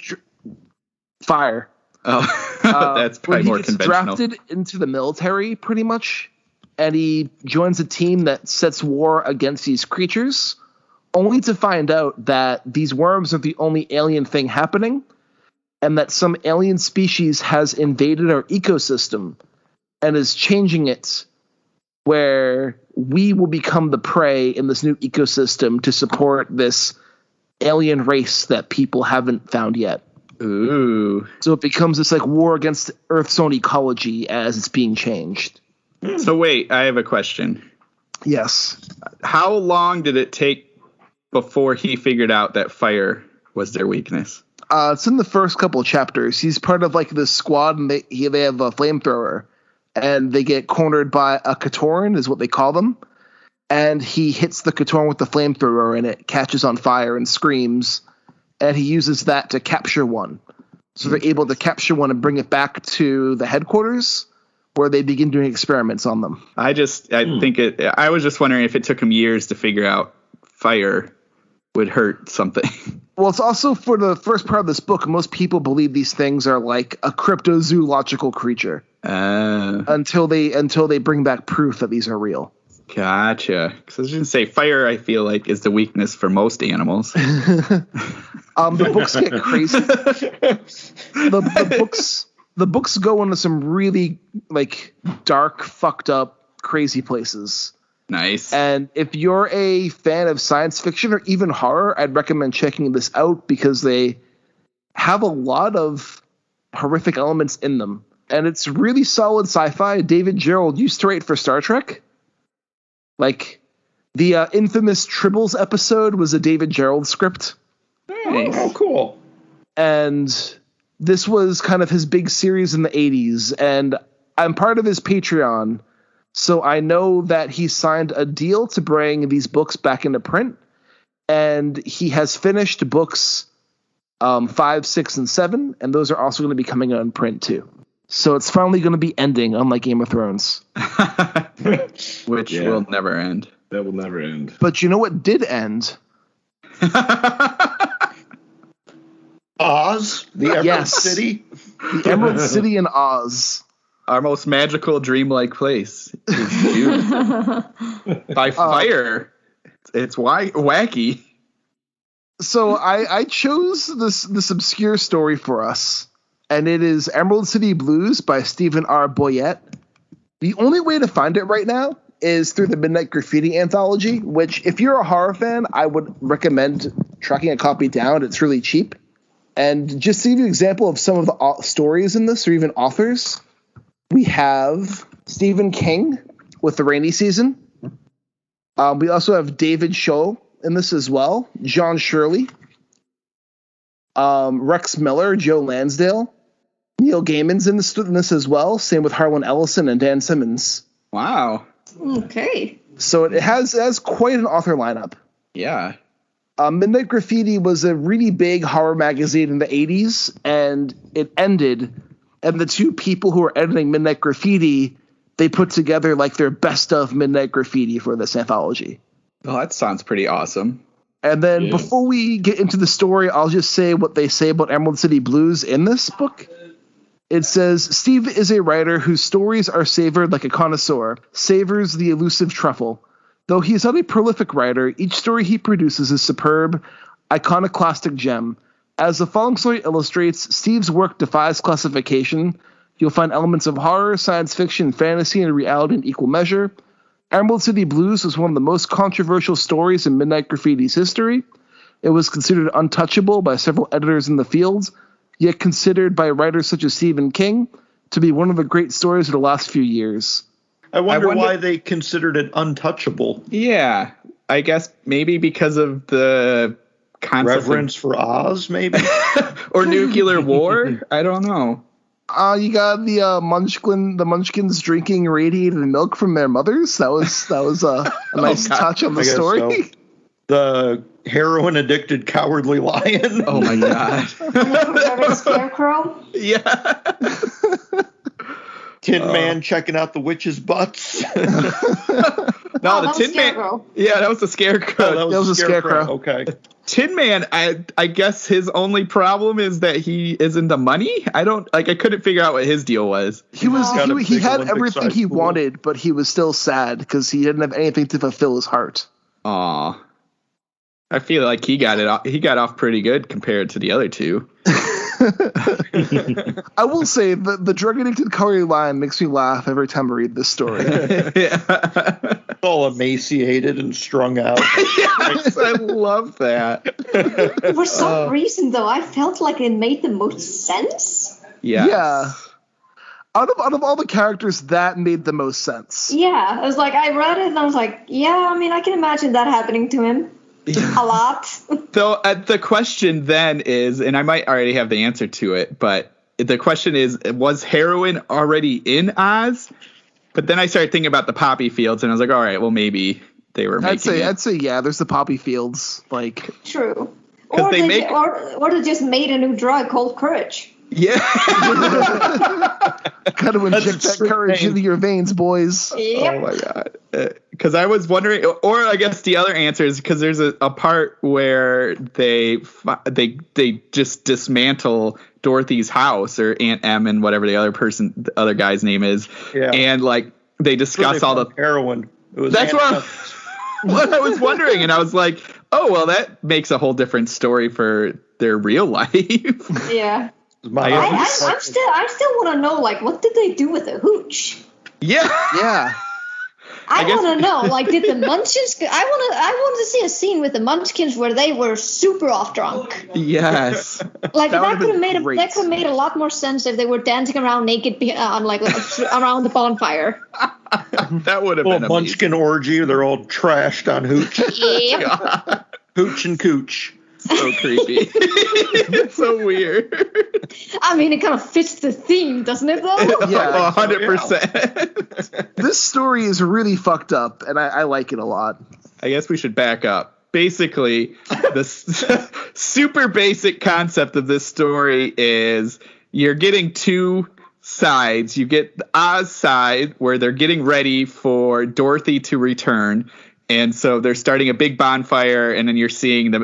fire. Oh, that's probably more conventional. He gets drafted into the military, pretty much, and he joins a team that sets war against these creatures, only to find out that these worms are the only alien thing happening, and that some alien species has invaded our ecosystem and is changing it, where we will become the prey in this new ecosystem to support this alien race that people haven't found yet. Ooh. So it becomes this war against Earth's own ecology as it's being changed. So wait, I have a question. Yes. How long did it take before he figured out that fire was their weakness? It's in the first couple of chapters. He's part of this squad, and they have a flamethrower, and they get cornered by a Katoran, is what they call them. And he hits the Katoran with the flamethrower, and it catches on fire and screams. And he uses that to capture one. So they're able to capture one and bring it back to the headquarters, where they begin doing experiments on them. I was just wondering if it took him years to figure out fire would hurt something. Well, it's also for the first part of this book, most people believe these things are like a cryptozoological creature. Until they bring back proof that these are real. Gotcha. Because I was going to say, fire, I feel like, is the weakness for most animals. The books get crazy. The books go into some really dark, fucked up, crazy places. Nice. And if you're a fan of science fiction or even horror, I'd recommend checking this out because they have a lot of horrific elements in them. And it's really solid sci-fi. David Gerrold used to write for Star Trek. The infamous Tribbles episode was a David Gerrold script. Nice. Oh, cool. And this was kind of his big series in the 80s. And I'm part of his Patreon, so I know that he signed a deal to bring these books back into print. And he has finished books 5, 6, and 7. And those are also going to be coming out in print, too. So it's finally going to be ending, unlike Game of Thrones. Which will never end. That will never end. But you know what did end? Oz? The Emerald City? The Emerald City in Oz. Our most magical, dreamlike place is June. By fire. It's wacky. So I chose this obscure story for us. And it is Emerald City Blues by Stephen R. Boyett. The only way to find it right now is through the Midnight Grafitti anthology, which, if you're a horror fan, I would recommend tracking a copy down. It's really cheap. And just to give you an example of some of the stories in this, or even authors, we have Stephen King with The Rainy Season. We also have David Scholl in this as well. John Shirley. Rex Miller, Joe Lansdale. Neil Gaiman's in this as well. Same with Harlan Ellison and Dan Simmons. Wow. Okay. So it has quite an author lineup. Yeah. Midnight Grafitti was a really big horror magazine in the 80s, and it ended. And the two people who were editing Midnight Grafitti, they put together their best of Midnight Grafitti for this anthology. Well, that sounds pretty awesome. And then before we get into the story, I'll just say what they say about Emerald City Blues in this book. It says, Steve is a writer whose stories are savored like a connoisseur, savors the elusive truffle. Though he is not a prolific writer, each story he produces is superb, iconoclastic gem. As the following story illustrates, Steve's work defies classification. You'll find elements of horror, science fiction, fantasy, and reality in equal measure. Emerald City Blues was one of the most controversial stories in Midnight Graffiti's history. It was considered untouchable by several editors in the field, yet considered by writers such as Stephen King to be one of the great stories of the last few years. I wonder why they considered it untouchable. Yeah, I guess maybe because of the concept reverence for Oz, maybe, or nuclear war. I don't know. You got the Munchkins drinking radiated milk from their mothers. That was a nice touch on the story. So. The heroin-addicted cowardly lion. Oh my god! And the scarecrow. Yeah. Tin Man checking out the witches' butts. No, the Tin Man. Yeah, that was the Scarecrow. That was a scarecrow. Okay. Tin Man, I guess his only problem is that he is into money. I couldn't figure out what his deal was. He had everything he wanted, but he was still sad because he didn't have anything to fulfill his heart. Aw. I feel like he got off pretty good compared to the other two. I will say the drug addicted cowardly lion makes me laugh every time I read this story. Yeah. All emaciated and strung out. Yes, I love that. For some reason, though, I felt like it made the most sense. Yes. Yeah. Out of all the characters, that made the most sense. Yeah, I was like, I read it and I was like, yeah, I mean, I can imagine that happening to him. A lot. So the question then is, and I might already have the answer to it, but the question is, was heroin already in Oz? But then I started thinking about the poppy fields, and I was like, all right, well, maybe they were making it. I'd say, yeah, there's the poppy fields. Like, true. Or they just made a new drug called courage. Yeah. Got to inject that courage into your veins, boys. Yep. Oh, my God. Because I was wondering, or I guess the other answer is because there's a part where they just dismantle Dorothy's house, or Aunt Em and whatever the other guy's name is. Yeah. And, like, they discuss all the heroin. That's what I was wondering. And I was like, oh, well, that makes a whole different story for their real life. Yeah. I still want to know, like, what did they do with the hooch? Yeah. Yeah. I want to know, like, did the Munchkins? I want to see a scene with the Munchkins where they were super off drunk. Yes. Like that could have made a lot more sense if they were dancing around naked on around the bonfire. That would have been a Munchkin orgy. They're all trashed on hooch. Yeah. Hooch and cooch. So creepy. It's so weird. I mean, it kind of fits the theme, doesn't it, though? Yeah, 100%. This story is really fucked up, and I like it a lot. I guess we should back up. Basically, the super basic concept of this story is you're getting two sides. You get the Oz side, where they're getting ready for Dorothy to return. And so they're starting a big bonfire, and then you're seeing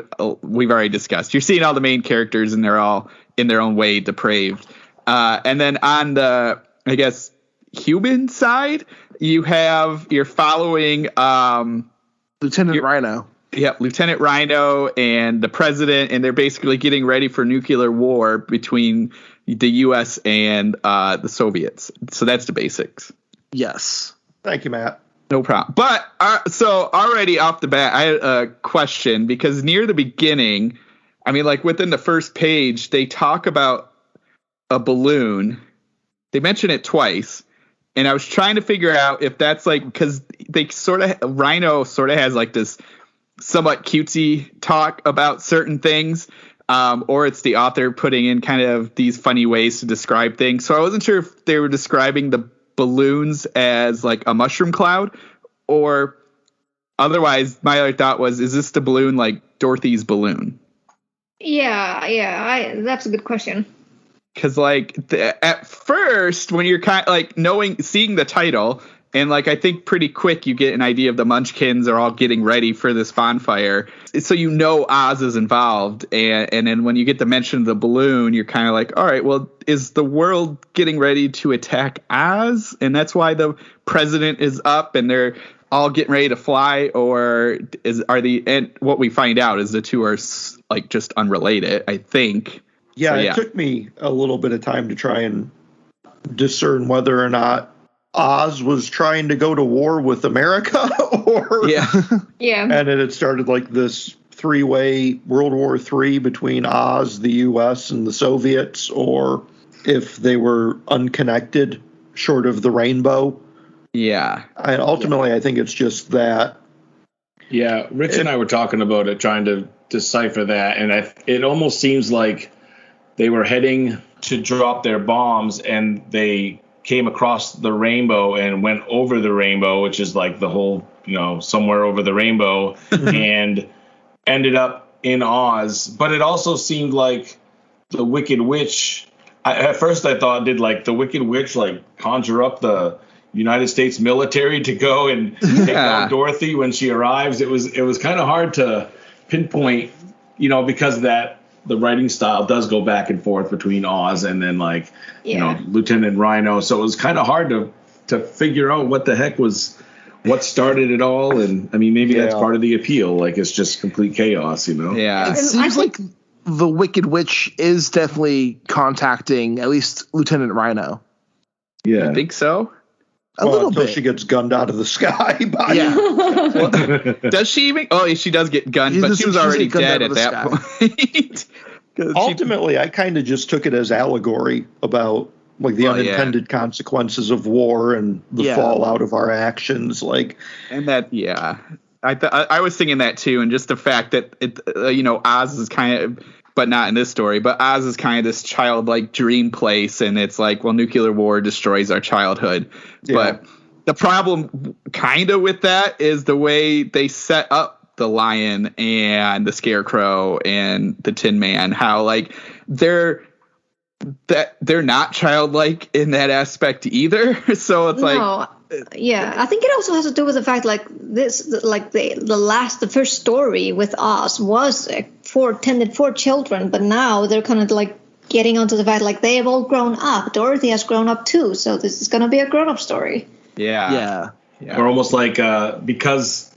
we've already discussed. You're seeing all the main characters, and they're all in their own way depraved. And then on the, I guess, human side, you're following Lieutenant Rhino. Yeah, Lieutenant Rhino and the president, and they're basically getting ready for nuclear war between the U.S. and the Soviets. So that's the basics. Yes. Thank you, Matt. No problem. But so already off the bat, I had a question, because near the beginning, I mean, like within the first page, they talk about a balloon. They mention it twice. And I was trying to figure out if that's like, because they Rhino sort of has like this somewhat cutesy talk about certain things, or it's the author putting in kind of these funny ways to describe things. So I wasn't sure if they were describing the balloons as like a mushroom cloud, or otherwise my other thought was, is this the balloon like Dorothy's balloon? That's a good question. Because like at first, when you're kind of like seeing the title, and like I think pretty quick you get an idea of the Munchkins are all getting ready for this bonfire, so Oz is involved, and then when you get the mention of the balloon, you're kind of like, all right, well, is the world getting ready to attack Oz? And that's why the president is up, and they're all getting ready to fly, or and what we find out is the two are like just unrelated, I think. Yeah, So, it took me a little bit of time to try and discern whether or not Oz was trying to go to war with America or Yeah. And it had started like this three-way World War III between Oz, the U.S., and the Soviets, or if they were unconnected, short of the rainbow. Yeah. And ultimately, I think it's just that. Yeah, Rich and I were talking about it, trying to decipher that, and it almost seems like they were heading to drop their bombs, and they came across the rainbow and went over the rainbow, which is like the whole, somewhere over the rainbow, and ended up in Oz. But it also seemed like the Wicked Witch. At first, I thought, did like the Wicked Witch like conjure up the United States military to go and take out Dorothy when she arrives? It was kind of hard to pinpoint, because the writing style does go back and forth between Oz and then Lieutenant Rhino. So it was kind of hard to figure out what the heck what started it all. And I mean, maybe that's part of the appeal. Like, it's just complete chaos, Yeah. It seems like the Wicked Witch is definitely contacting at least Lieutenant Rhino. Yeah. I think so. A little until bit. she gets gunned out of the sky by Does she even? Oh, she does get gunned, but she was already dead at that point. Ultimately, I kind of just took it as allegory about like the unintended consequences of war and the fallout of our actions. And that, I was thinking that too, and just the fact that Oz is kind of, but not in this story, but Oz is kind of this childlike dream place, and it's like, well, nuclear war destroys our childhood. Yeah. But the problem kind of with that is the way they set up the lion and the scarecrow and the Tin Man, how like they're not childlike in that aspect either. So it's I think it also has to do with the fact the first story with Oz was intended for children, but now they're kind of like getting onto the fact like they have all grown up. Dorothy has grown up too, so this is going to be a grown-up story. Yeah. Or almost like because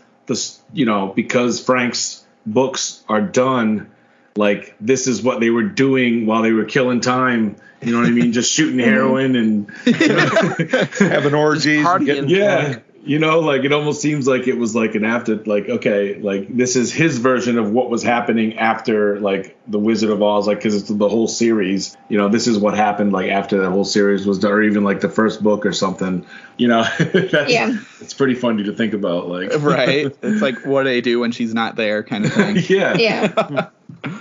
Frank's books are done, like this is what they were doing while they were killing time. You know what I mean? Just shooting heroin and having orgies. Like it almost seems like it was like an after, like, okay, like this is his version of what was happening after like the Wizard of Oz, like, because it's the whole series. This is what happened like after the whole series was done, or even like the first book or something. It's pretty funny to think about. Like, right? It's like, what do they do when she's not there, kind of thing. Yeah.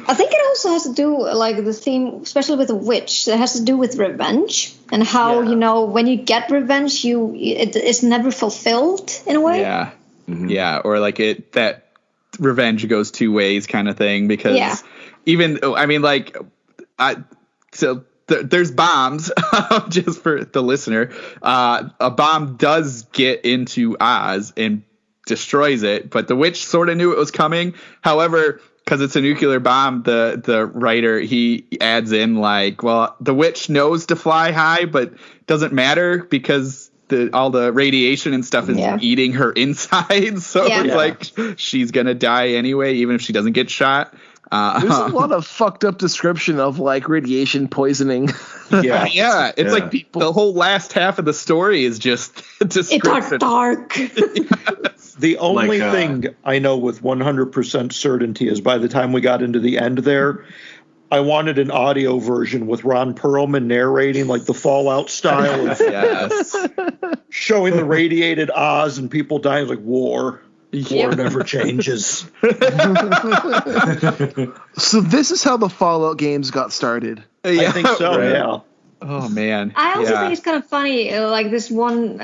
I think it also has to do, like, the theme, especially with the witch, it has to do with revenge and how, when you get revenge, it's never fulfilled in a way. Yeah. Mm-hmm. Yeah. Or like that revenge goes two ways kind of thing, because there's bombs, just for the listener. A bomb does get into Oz and destroys it, but the witch sort of knew it was coming. However, because it's a nuclear bomb, the writer, he adds in like, well, the witch knows to fly high, but doesn't matter because all the radiation and stuff is eating her insides. So it's like she's going to die anyway, even if she doesn't get shot. There's a lot of fucked up description of like radiation poisoning. It's like the whole last half of the story is just description. It's dark. The only thing I know with 100% certainty is by the time we got into the end there, I wanted an audio version with Ron Perlman narrating like the Fallout style of showing the radiated Oz and people dying, like war. War never changes. So this is how the Fallout games got started. I think so, yeah. Oh, man. I also think it's kind of funny, like this one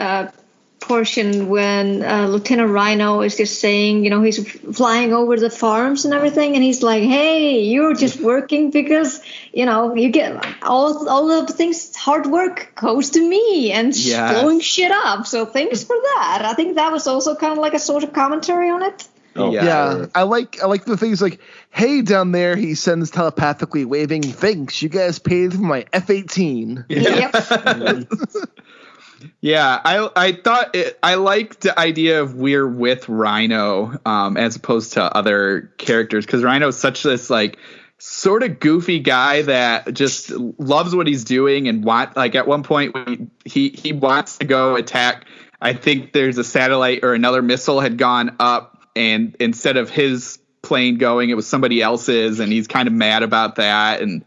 portion when Lieutenant Rhino is just saying, he's flying over the farms and everything, and he's like, hey, you're just working because, you get all of the things, hard work goes to me and blowing shit up. So thanks for that. I think that was also kind of like a sort of commentary on it. Oh, yeah. I like the things like, hey, down there, he sends telepathically waving, thanks, you guys paid for my F-18. Yep. Yeah, I thought I liked the idea of we're with Rhino as opposed to other characters, because Rhino's such this like sort of goofy guy that just loves what he's doing and at one point he wants to go attack. I think there's a satellite or another missile had gone up, and instead of his plane going, it was somebody else's, and he's kind of mad about that. And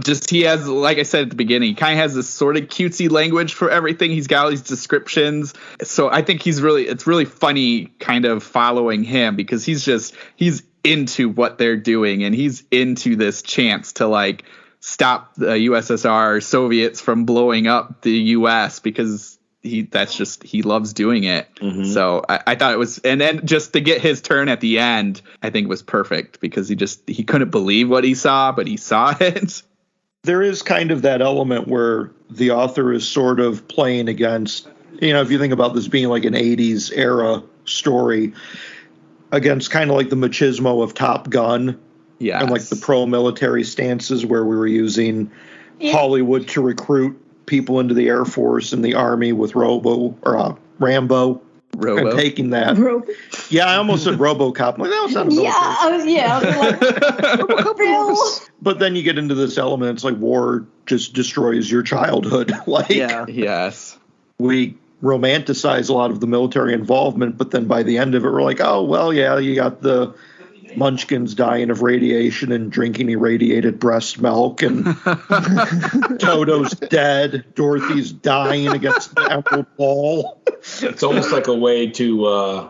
just he has, like I said at the beginning, he kind of has this sort of cutesy language for everything. He's got all these descriptions. So I think it's really funny kind of following him, because he's into what they're doing, and he's into this chance to like stop the USSR Soviets from blowing up the US, because he loves doing it. Mm-hmm. So I thought it was, and then just to get his turn at the end, I think was perfect, because he couldn't believe what he saw, but he saw it. There is kind of that element where the author is sort of playing against, if you think about this being like an 80s era story, against kind of like the machismo of Top Gun. Yeah. And like the pro-military stances where we were using Hollywood to recruit people into the Air Force and the Army with Rambo, and taking that. Yeah, I almost said RoboCop. I'm like, that was not a military. But then you get into this element. It's like war just destroys your childhood. Yes. We romanticize a lot of the military involvement, but then by the end of it, we're like, oh, well, yeah, you got the Munchkins dying of radiation and drinking irradiated breast milk, and Toto's dead, Dorothy's dying against the Emerald Ball. It's almost like a way to,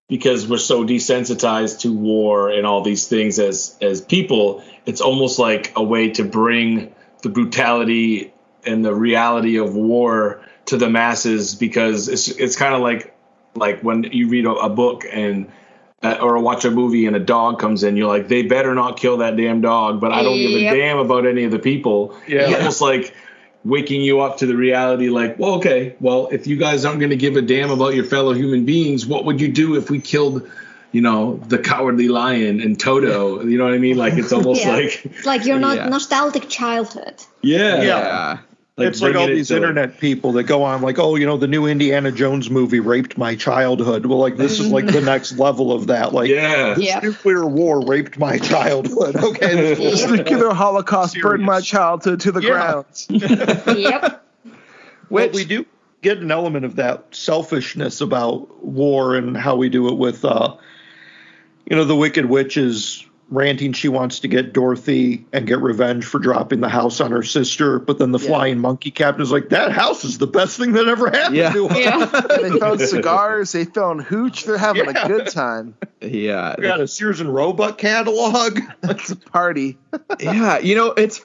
because we're so desensitized to war and all these things as people, it's almost like a way to bring the brutality and the reality of war to the masses, because it's kind of like when you read a book and or watch a movie and a dog comes in, you're like, they better not kill that damn dog, but I don't give a damn about any of the people. Yeah. It's almost like waking you up to the reality, like, well, okay, well, if you guys aren't going to give a damn about your fellow human beings, what would you do if we killed, the Cowardly Lion and Toto? You know what I mean? Like, it's almost like... It's like your nostalgic childhood. Yeah. It's like all these internet people that go on like, oh, the new Indiana Jones movie raped my childhood. Well, like, this is like the next level of that. Like, nuclear war raped my childhood. Okay. This nuclear holocaust burned my childhood to the ground. Yep. Which we do get an element of that selfishness about war and how we do it with, the Wicked Witch's ranting she wants to get Dorothy and get revenge for dropping the house on her sister, but then the flying monkey captain is like, that house is the best thing that ever happened to her. Yeah. They found cigars, they found hooch, they're having a good time. Yeah. We got a Sears and Roebuck catalog. It's a party. Yeah, it's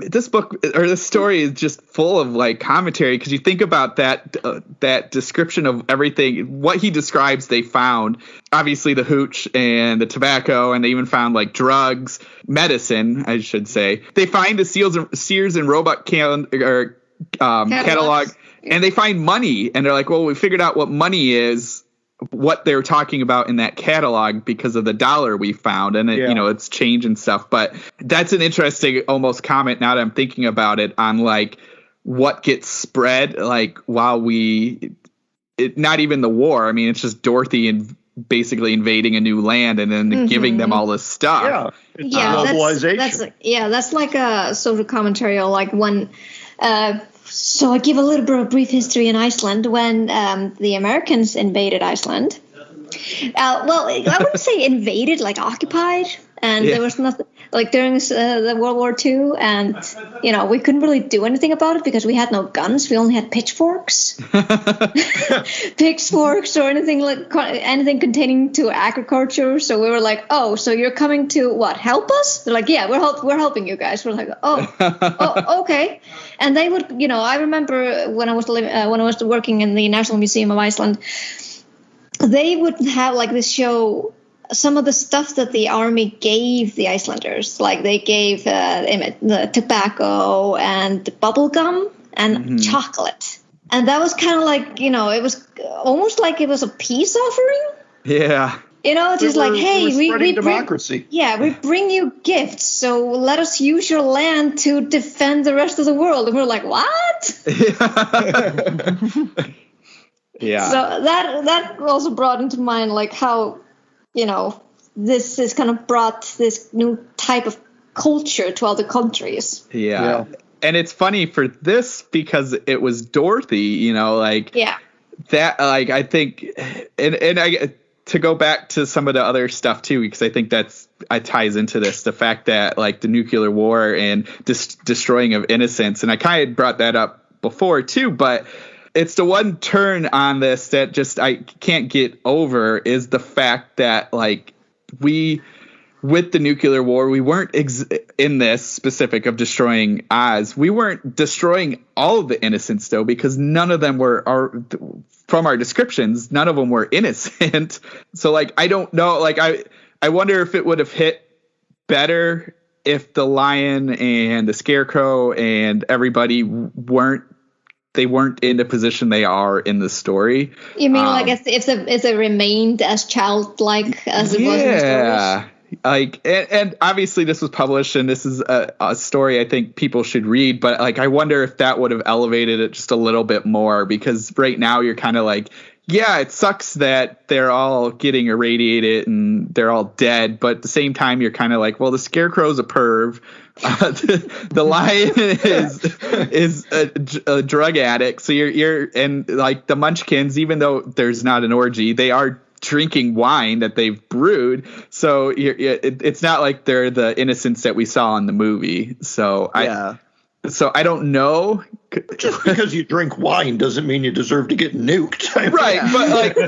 this book or this story is just full of like commentary, because you think about that description of everything, what he describes they found, obviously the hooch and the tobacco, and they even found like drugs, medicine, I should say. They find the Sears and Roebuck catalog, and they find money, and they're like, well, we figured out what money is, what they're talking about in that catalog because of the dollar we found, and it's change and stuff. But that's an interesting almost comment now that I'm thinking about it, on like what gets spread like while not even the war. I mean, it's just Dorothy and basically invading a new land and then giving them all this stuff. Globalization. That's like a social commentary, or like when so I give a little bit of brief history in Iceland when the Americans invaded Iceland. Well, I wouldn't say invaded, like occupied. And there was nothing, like during the World War II, and, we couldn't really do anything about it because we had no guns. We only had pitchforks. Pitchforks or anything containing to agriculture. So we were like, oh, so you're coming to what, help us? They're like, yeah, we're helping you guys. We're like, oh, okay. And they would, I remember when I was working in the National Museum of Iceland, they would have like this show, some of the stuff that the army gave the Icelanders, like they gave the tobacco and bubble gum and chocolate. And that was kind of like, it was almost like it was a peace offering. Yeah. Just like, hey, we democracy. We bring you gifts, so let us use your land to defend the rest of the world. And we're like, what? Yeah. So that also brought into mind like how, this is kind of brought this new type of culture to other countries. Yeah. And it's funny for this because it was Dorothy, that, like, I think, and I, to go back to some of the other stuff too, because I think it ties into this, the fact that like the nuclear war and destroying of innocence. And I kind of brought that up before too, but it's the one turn on this that just I can't get over is the fact that like with the nuclear war, we weren't in this specific of destroying Oz. We weren't destroying all of the innocents though, because none of them from our descriptions, none of them were innocent. So like, I don't know, like I wonder if it would have hit better if the lion and the scarecrow and everybody weren't in the position they are in the story. You mean like if they remained as childlike as it was in the stories? Like, and obviously this was published and this is a story I think people should read, but like I wonder if that would have elevated it just a little bit more, because right now you're kind of like, yeah, it sucks that they're all getting irradiated and they're all dead, but at the same time you're kind of like, well, the scarecrow's a perv. The lion is a drug addict. So you're and like the munchkins, even though there's not an orgy, they are drinking wine that they've brewed. So it's not like they're the innocents that we saw in the movie. So I don't know. Just because you drink wine doesn't mean you deserve to get nuked. Right,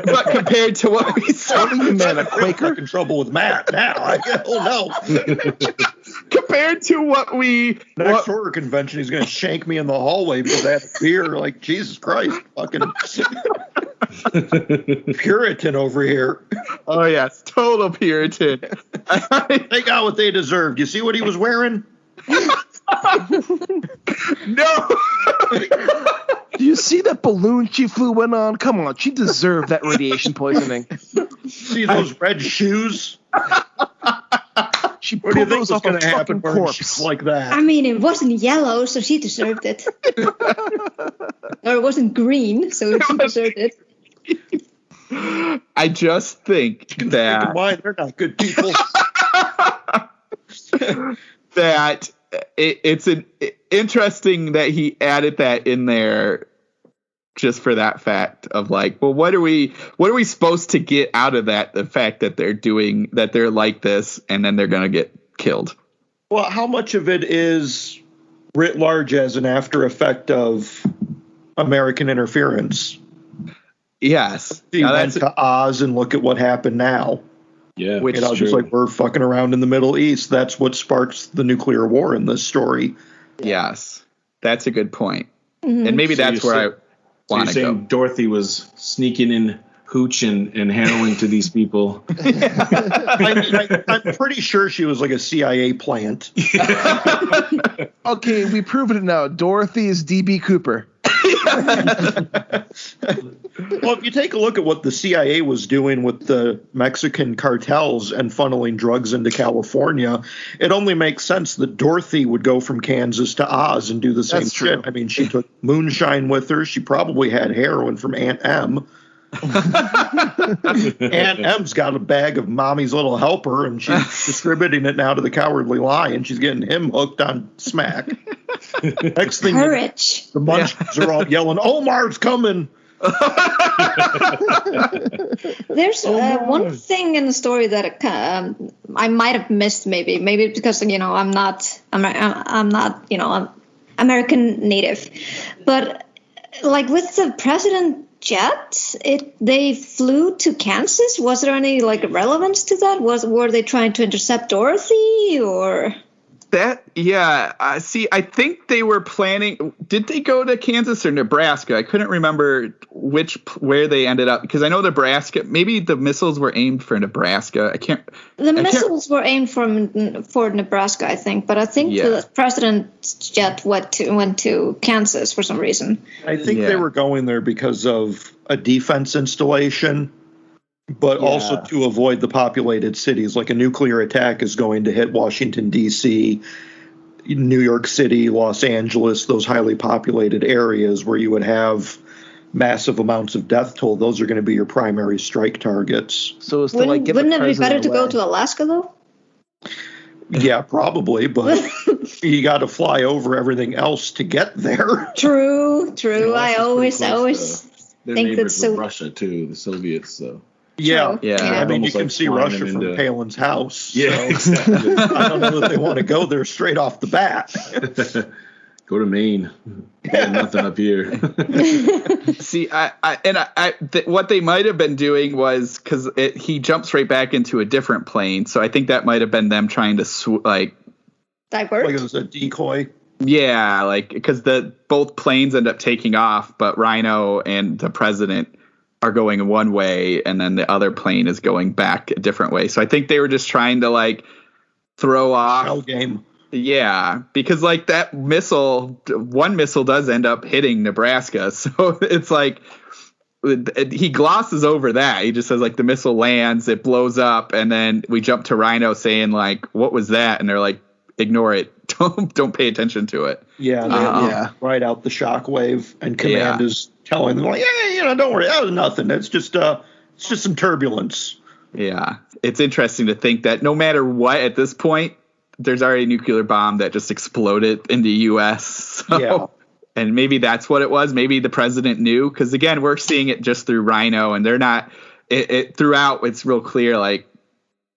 but compared to what we saw, man, a Quaker in trouble with Matt now. I don't know. Compared to what next horror convention, he's going to shank me in the hallway because I have a beer. Like, Jesus Christ, fucking Puritan over here. Oh yes, total Puritan. They got what they deserved. You see what he was wearing? No. Do you see that balloon she flew in on? Come on, she deserved that radiation poisoning. See those red shoes? She pulled those off a fucking corpse like that. I mean, it wasn't yellow, so she deserved it. Or it wasn't green, so she deserved it. I just think that why they're not good people. That it's interesting that he added that in there just for that fact of like, well, what are we supposed to get out of that? The fact that they're like this and then they're going to get killed. Well, how much of it is writ large as an after effect of American interference? Yes. He went to Oz and look at what happened now. Yeah, which is just like we're fucking around in the Middle East. That's what sparks the nuclear war in this story. Yes, that's a good point. Mm-hmm. And maybe that's where I want to go. Dorothy was sneaking in hooch and heroin to these people. I'm pretty sure she was like a CIA plant. Okay, we proved it now. Dorothy is D.B. Cooper. Well, if you take a look at what the CIA was doing with the Mexican cartels and funneling drugs into California, it only makes sense that Dorothy would go from Kansas to Oz and do the same shit. I mean, she took moonshine with her. She probably had heroin from Aunt M. Aunt M's got a bag of Mommy's Little Helper, and she's distributing it now to the Cowardly Lion. She's getting him hooked on smack. Next thing, the munchkins are all yelling, "Omar's coming!" There's one thing in the story that I might have missed, maybe because I'm not American native, but like with the president jet, they flew to Kansas. Was there any like relevance to that? Were they trying to intercept Dorothy or? That, yeah. See, I think they were planning. Did they go to Kansas or Nebraska? I couldn't remember where they ended up, because I know Nebraska. Maybe the missiles were aimed for Nebraska. Missiles were aimed for Nebraska, I think. But I think the president's jet went to Kansas for some reason. I think they were going there because of a defense installation, but also to avoid the populated cities. Like a nuclear attack is going to hit Washington, D.C. New York City, Los Angeles, those highly populated areas where you would have massive amounts of death toll, those are going to be your primary strike targets. So it's to Wouldn't give the it be better president to go away. to Alaska though? Yeah, probably, but you got to fly over everything else to get there. True. Alaska's I always pretty close to- they're think neighbors that's with so. Russia too, the Soviets. So Yeah, Yeah. I mean, you Almost can like see flying Russia them from into- Palin's house. yeah, so exactly. I don't know that they want to go there straight off the bat. Go to Maine. Got nothing up here. See, what they might have been doing was because he jumps right back into a different plane, so I think that might have been them trying to Like Divert. it was a decoy. yeah, like because both planes end up taking off, but Rhino and the president are going one way, and then the other plane is going back a different way. So I think they were just trying to like throw off. Shell game. Yeah, because like that one missile does end up hitting Nebraska. So it's like he glosses over that. He just says like the missile lands, it blows up, and then we jump to Rhino saying like, "What was that?" And they're like, "Ignore it. Don't pay attention to it." Yeah, Yeah. right out the shockwave, and command Yeah. is telling them like, "Yeah, don't worry, that was nothing. It's just some turbulence." Yeah, it's interesting to think that no matter what, at this point, there's already a nuclear bomb that just exploded in the U.S. So, Yeah. and maybe that's what it was. Maybe the president knew, because again, we're seeing it just through Rhino, and they're not. It throughout, it's real clear like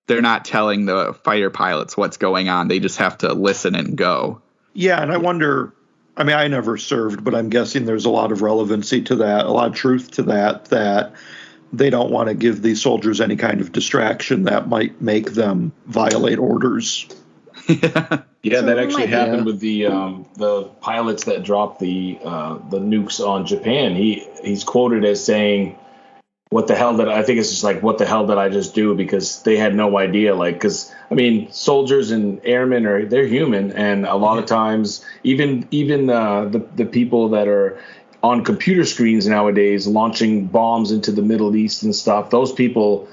they're not telling the fighter pilots what's going on. They just have to listen and go. Yeah, and I wonder. I mean, I never served, but I'm guessing there's a lot of relevancy to that, a lot of truth to that. That they don't want to give these soldiers any kind of distraction that might make them violate orders. Yeah, that actually might be. happened with the pilots that dropped the nukes on Japan. He's quoted as saying, "What the hell did I think it's just like what the hell did I just do?" Because they had no idea. Like, because I mean, soldiers and airmen they're human, and a lot of times even the people that are on computer screens nowadays launching bombs into the Middle East and stuff, those people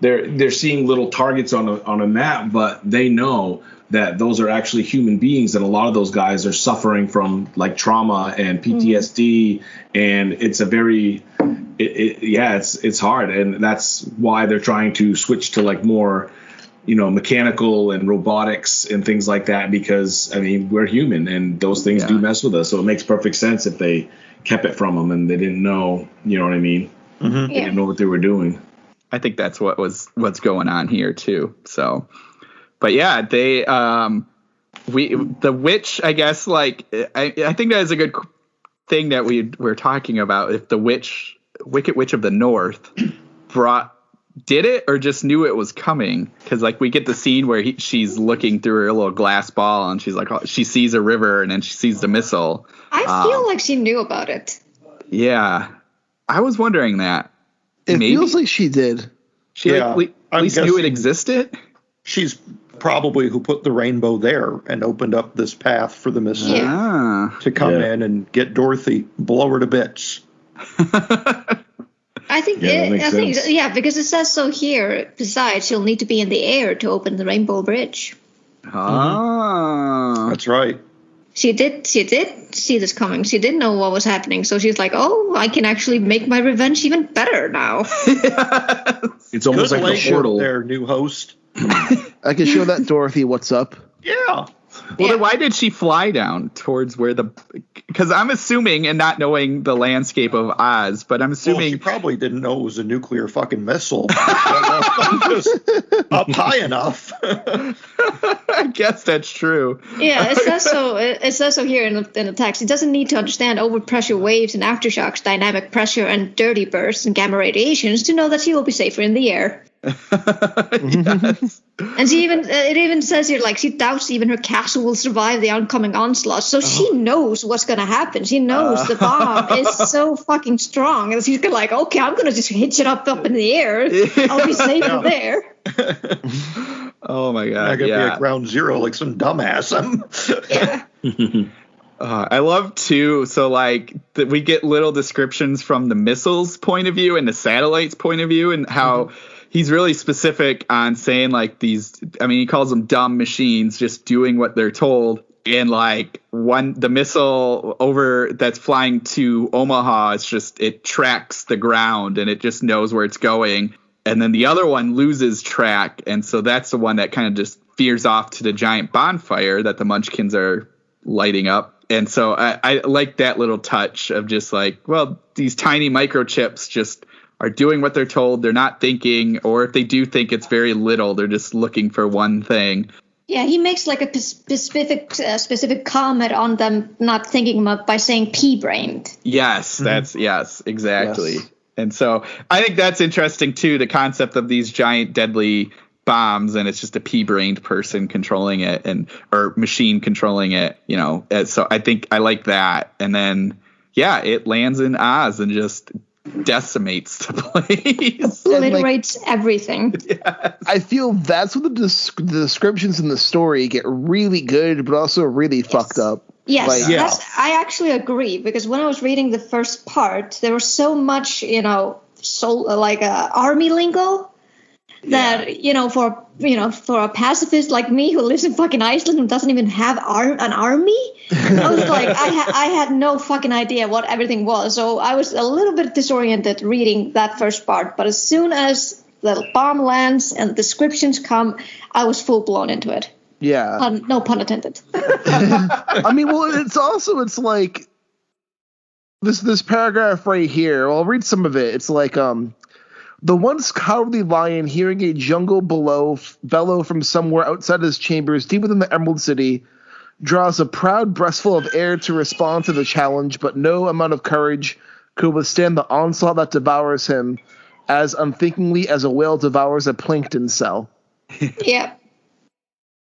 they're seeing little targets on a map, but they know that those are actually human beings, and a lot of those guys are suffering from like trauma and PTSD, and it's a very it's hard, and that's why they're trying to switch to like more mechanical and robotics and things like that, because I mean we're human and those things do mess with us, so it makes perfect sense if they kept it from them and they didn't know, you know what I mean? Mm-hmm. They didn't know what they were doing. I think that's what's going on here too. So, but yeah, they the witch, I guess, like I think that is a good thing that we're talking about. If the Wicked Witch of the North did it or just knew it was coming, because like we get the scene where she's looking through her little glass ball and she's like, she sees a river and then she sees the missile. I feel like she knew about it. Yeah, I was wondering that. It Maybe. feels like she did. She Yeah, at least knew it existed. She's probably who put the rainbow there and opened up this path for the missile to come in and get Dorothy, blow her to bits. I think, because it says so here. Besides, she'll need to be in the air to open the Rainbow Bridge. That's right. She did see this coming. She didn't know what was happening, so she's like, "Oh, I can actually make my revenge even better now." It's almost Good like a layout portal. there, new host. I can show that Dorothy what's up. Yeah. Well, then why did she fly down towards where because I'm assuming, and not knowing the landscape of Oz, but I'm Well, assuming she probably didn't know it was a nuclear fucking missile. Just up high enough. I guess that's true. Yeah, it says so. It says so here in the text. It doesn't need to understand overpressure waves and aftershocks, dynamic pressure, and dirty bursts and gamma radiations to know that she will be safer in the air. Yes. And it even says here, like, she doubts even her castle will survive the oncoming onslaught. So she knows what's going to happen. She knows the bomb is so fucking strong. And she's like, okay, I'm going to just hitch it up in the air. I'll be safer there. Oh my god! I could be at ground zero like some dumbass. I love too. So like we get little descriptions from the missile's point of view and the satellite's point of view, and how he's really specific on saying like these. I mean, he calls them dumb machines, just doing what they're told. And like the missile over that's flying to Omaha, it tracks the ground and it just knows where it's going. And then the other one loses track. And so that's the one that kind of just veers off to the giant bonfire that the Munchkins are lighting up. And so I like that little touch of just like, well, these tiny microchips just are doing what they're told. They're not thinking, or if they do think, it's very little. They're just looking for one thing. Yeah, he makes like a specific comment on them not thinking by saying pea-brained. Yes, yes, exactly. Yes. And so I think that's interesting too, the concept of these giant deadly bombs, and it's just a pea-brained person controlling it, or machine controlling it, you know. And so I think I like that. And then it lands in Oz and just decimates the place. Obliterates everything. Yes. I feel that's when the descriptions in the story get really good, but also really fucked up. Yes, I actually agree, because when I was reading the first part, there was so much, army lingo that for a pacifist like me who lives in fucking Iceland and doesn't even have an army, I was like, I had no fucking idea what everything was. So I was a little bit disoriented reading that first part. But as soon as the bomb lands and descriptions come, I was full blown into it. Yeah. No pun intended. I mean, well, it's like this paragraph right here. Well, I'll read some of it. It's like, the once cowardly lion, hearing a jungle bellow from somewhere outside his chambers deep within the Emerald City, draws a proud breastful of air to respond to the challenge, but no amount of courage could withstand the onslaught that devours him as unthinkingly as a whale devours a plankton cell. Yeah.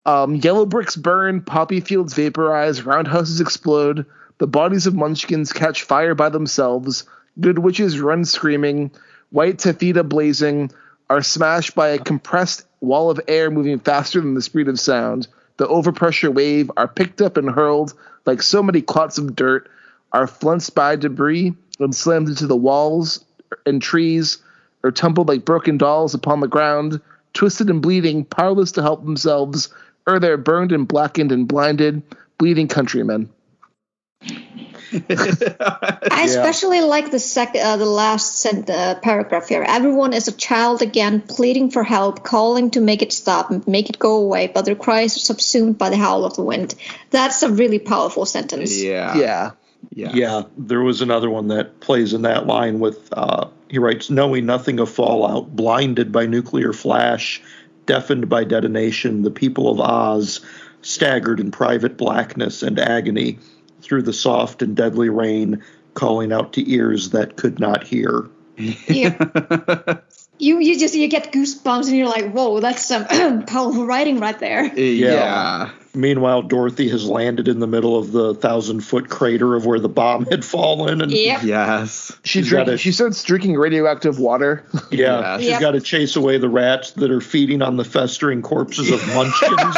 Yellow bricks burn, poppy fields vaporize, roundhouses explode, the bodies of Munchkins catch fire by themselves, good witches run screaming, white taffeta blazing, are smashed by a compressed wall of air moving faster than the speed of sound. The overpressure wave are picked up and hurled like so many clots of dirt, are flunched by debris and slammed into the walls and trees, or tumbled like broken dolls upon the ground, twisted and bleeding, powerless to help themselves, or they're burned and blackened and blinded, bleeding countrymen. I especially like the last paragraph here. Everyone is a child again, pleading for help, calling to make it stop and make it go away, but their cries are subsumed by the howl of the wind. That's a really powerful sentence. Yeah. There was another one that plays in that line with, he writes, knowing nothing of fallout, blinded by nuclear flash, deafened by detonation, the people of Oz staggered in private blackness and agony through the soft and deadly rain, calling out to ears that could not hear. Yeah. you get goosebumps and you're like, whoa, that's some powerful writing right there. Yeah. Meanwhile, Dorothy has landed in the middle of the 1,000-foot crater of where the bomb had fallen. And Yes. She starts drinking radioactive water. Yeah. She's got to chase away the rats that are feeding on the festering corpses of Munchkins.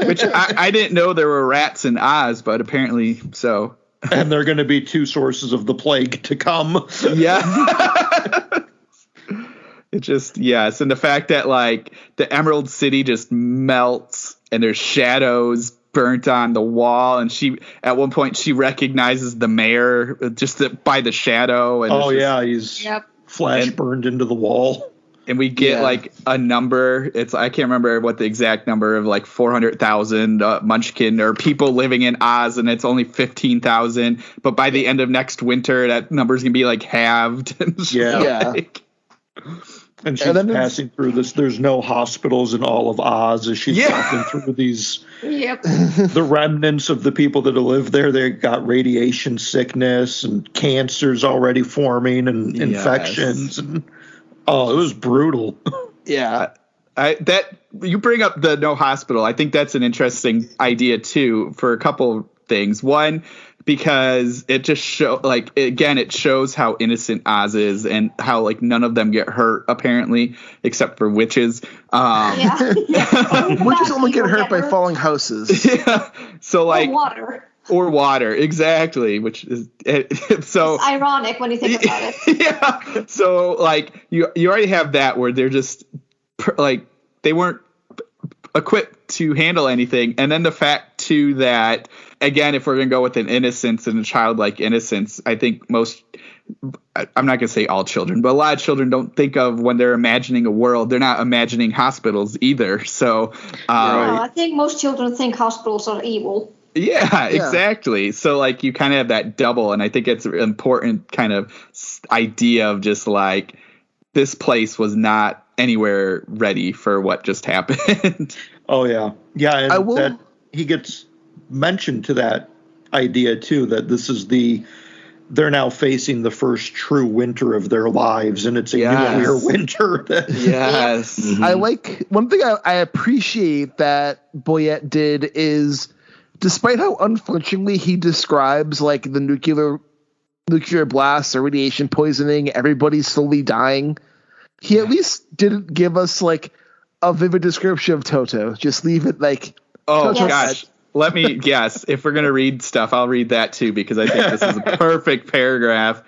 Which I didn't know there were rats in Oz, but apparently so. And they're going to be two sources of the plague to come. Yeah. It just, yes. And the fact that, like, the Emerald City just melts and there's shadows burnt on the wall. And at one point, she recognizes the mayor just by the shadow. And he's flash burned into the wall. And we get, like, a number. I can't remember what the exact number of, like, 400,000 Munchkin or people living in Oz, and it's only 15,000. But by the end of next winter, that number's going to be, like, halved. And she's passing through this. There's no hospitals in all of Oz as she's walking through these. Yep. The remnants of the people that live there, they got radiation sickness and cancers already forming and infections. And it was brutal. Yeah. That you bring up the no hospital. I think that's an interesting idea too for a couple things. One, because it just it shows how innocent Oz is and how, like, none of them get hurt apparently except for witches. Witches only get hurt by falling houses. Yeah. So, like, or water, exactly, which is so it's ironic when you think about it. Yeah. So, like, you already have that where they're just like they weren't equipped to handle anything, and then the fact too that, again, if we're going to go with an innocence and a childlike innocence, I think I'm not going to say all children, but a lot of children don't think of when they're imagining a world, they're not imagining hospitals either. So I think most children think hospitals are evil. Yeah, exactly. So like you kind of have that double, and I think it's an important kind of idea of just like this place was not anywhere ready for what just happened. Oh yeah, and that he gets mentioned to that idea too, that this is they're now facing the first true winter of their lives, and it's a nuclear winter. Yes. Mm-hmm. I like one thing I appreciate that Boyett did is, despite how unflinchingly he describes like the nuclear blasts or radiation poisoning, everybody's slowly dying, he at least didn't give us like a vivid description of Toto. Just leave it like, oh gosh. Let me guess. If we're going to read stuff, I'll read that too, because I think this is a perfect paragraph.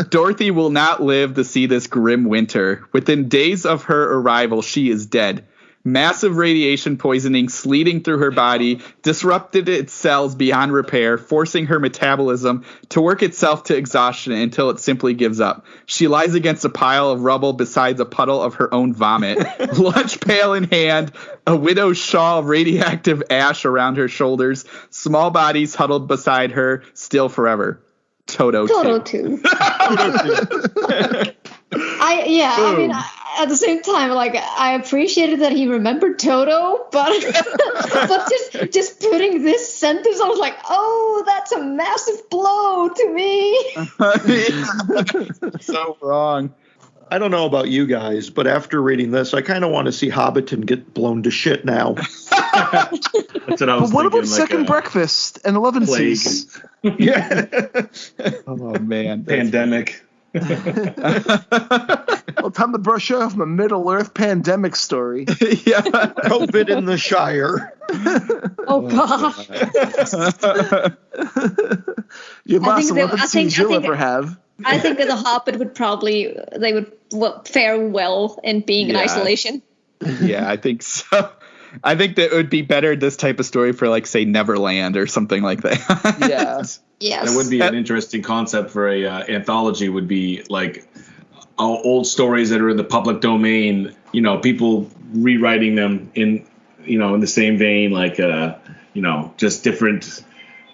Dorothy will not live to see this grim winter. Within days of her arrival, she is dead. Massive radiation poisoning sleeting through her body disrupted its cells beyond repair, forcing her metabolism to work itself to exhaustion until it simply gives up. She lies against a pile of rubble beside a puddle of her own vomit, lunch pail in hand, a widow's shawl of radioactive ash around her shoulders, small bodies huddled beside her, still forever. Toto 2. I mean, at the same time, like, I appreciated that he remembered Toto, but just putting this sentence, I was like, oh, that's a massive blow to me. So wrong. I don't know about you guys, but after reading this, I kind of want to see Hobbiton get blown to shit now. That's what I was thinking. But what about Second Breakfast and 11 Seas? Yeah. Oh, man. Pandemic. Well, time to brush off my Middle-earth pandemic story. Yeah. COVID in the Shire. Oh, God. Your last 11 Seas you'll ever have. I think that the Hobbit would fare well in being in isolation. Yeah, I think so. I think that it would be better, this type of story, for, like, say, Neverland or something like that. Yeah. Yes. That would be an interesting concept for a anthology, would be, like, old stories that are in the public domain, you know, people rewriting them in the same vein, like, just different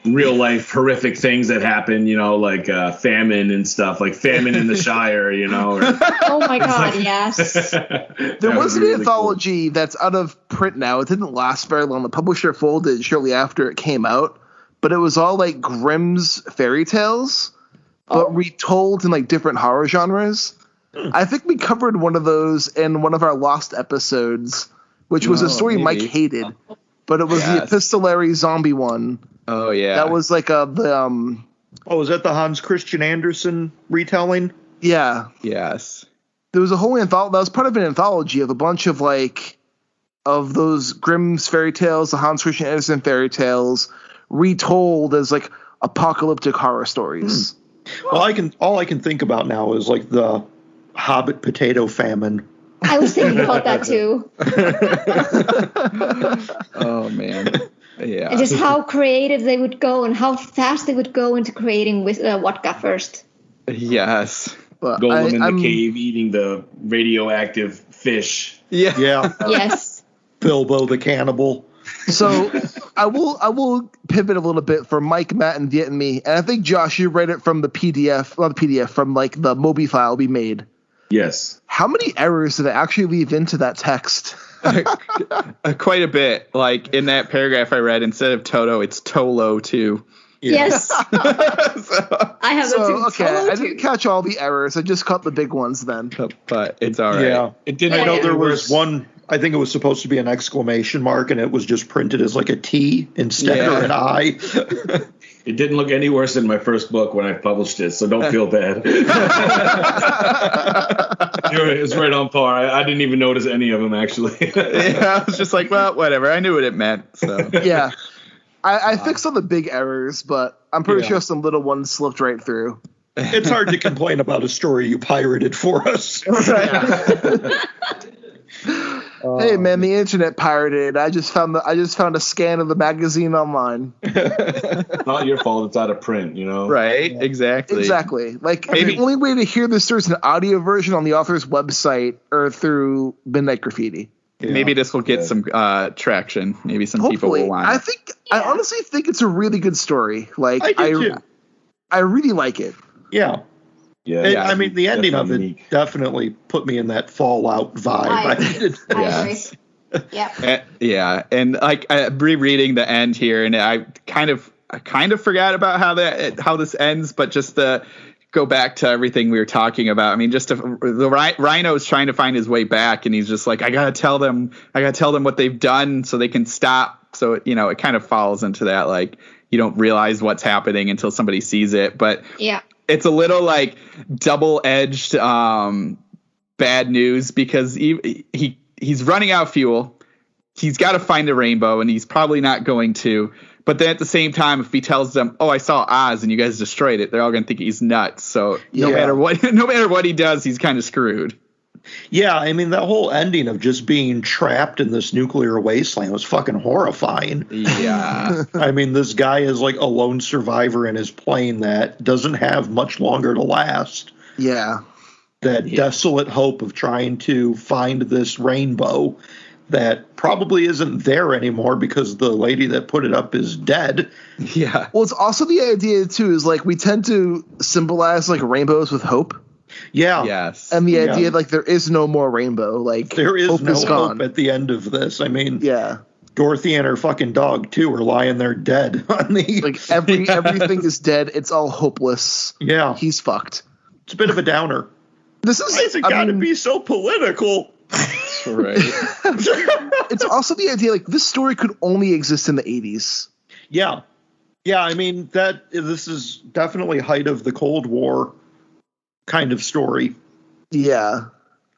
real-life horrific things that happen, like famine and stuff, like Famine in the Shire, Or, oh, my God, yes. There was an anthology that's out of print now. It didn't last very long. The publisher folded shortly after it came out, but it was all, like, Grimm's fairy tales, but retold in, like, different horror genres. I think we covered one of those in one of our lost episodes, which was a story maybe Mike hated, but it was the epistolary zombie one. Oh, yeah. That was like was that the Hans Christian Andersen retelling? Yeah. Yes. There was a whole anthology. That was part of an anthology of a bunch of, like, of those Grimm's fairy tales, the Hans Christian Andersen fairy tales, retold as, like, apocalyptic horror stories. Well, all I can think about now is, like, the Hobbit potato famine. I was thinking about that too. Oh, man. Yeah. And just how creative they would go and how fast they would go into creating with Wodka first. Yes. Golem in the cave eating the radioactive fish. Yeah. Yeah. Yes. Bilbo the cannibal. So I will pivot a little bit for Mike, Matt, and Viet and me. And I think, Josh, you read it from the PDF, not the PDF, from, like, the Mobi file we made. Yes. How many errors did I actually leave into that text? Quite a bit. Like, in that paragraph I read, instead of Toto, it's Tolo too. Yes. I have that too. Okay, I didn't catch all the errors. I just caught the big ones then. But it's all right. Yeah. It didn't. I know there was one. I think it was supposed to be an exclamation mark, and it was just printed as like a T instead of an I. It didn't look any worse than my first book when I published it, so don't feel bad. It's right on par. I didn't even notice any of them, actually. Yeah, I was just like, well, whatever. I knew what it meant. So yeah, I fixed all the big errors, but I'm pretty sure some little ones slipped right through. It's hard to complain about a story you pirated for us. Hey man, the internet pirated. I just found a scan of the magazine online. Not your fault. It's out of print, Right? Exactly. Exactly. Like Maybe- the only way to hear this story is an audio version on the author's website or through Midnight Graffiti. Yeah. Maybe this will get some traction. Maybe some people will Hopefully, want it. I honestly think it's a really good story. Like I do too. I really like it. Yeah. Yeah. I mean, the ending of definitely it unique. definitely put me in that Fallout vibe. I Yes. agree. Yeah. Yeah, and like rereading the end here, and I kind of forgot about how this ends, but just to go back to everything we were talking about. I mean, just the Rhino's trying to find his way back, and he's just like, I gotta tell them what they've done so they can stop. So it kind of falls into that, like, you don't realize what's happening until somebody sees it, but Yeah. it's a little like double-edged bad news, because he's running out of fuel. He's got to find a rainbow, and he's probably not going to. But then at the same time, if he tells them, "Oh, I saw Oz and you guys destroyed it," they're all going to think he's nuts. So no matter what he does, he's kind of screwed. Yeah, I mean, that whole ending of just being trapped in this nuclear wasteland was fucking horrifying. Yeah. I mean, this guy is like a lone survivor in his plane that doesn't have much longer to last. Yeah. That desolate hope of trying to find this rainbow that probably isn't there anymore because the lady that put it up is dead. Yeah. Well, it's also the idea too is like we tend to symbolize like rainbows with hope, Yeah. Yes. and the idea like there is no more rainbow. Like There is hope no is gone. hope at the end of this. I mean, Yeah. Dorothy and her fucking dog, too, are lying there dead on the... Like everything is dead. It's all hopeless. yeah. He's fucked. It's a bit of a downer. This is Why has it got to be so political? Right. It's also the idea like this story could only exist in the 80s. Yeah. Yeah, I mean, this is definitely height of the Cold War kind of story. Yeah.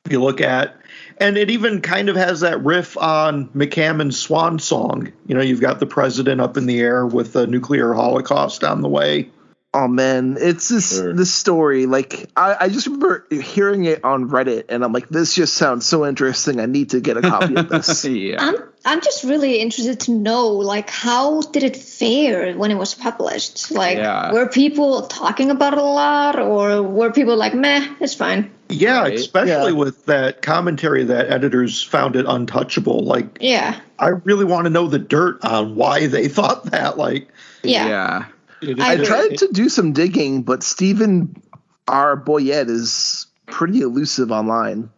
If you look at, and it even kind of has that riff on McCammon's Swan Song. You've got the president up in the air with a nuclear holocaust on the way. Oh man, it's this story. Like I just remember hearing it on Reddit, and I'm like, this just sounds so interesting. I need to get a copy of this. Yeah. I'm just really interested to know, like, how did it fare when it was published? Like, were people talking about it a lot, or were people like, meh, it's fine? Yeah, Right. especially with that commentary that editors found it untouchable. Like, Yeah. I really want to know the dirt on why they thought that. Like, Yeah. I agree. tried to do some digging, but Stephen R. Boyett is pretty elusive online.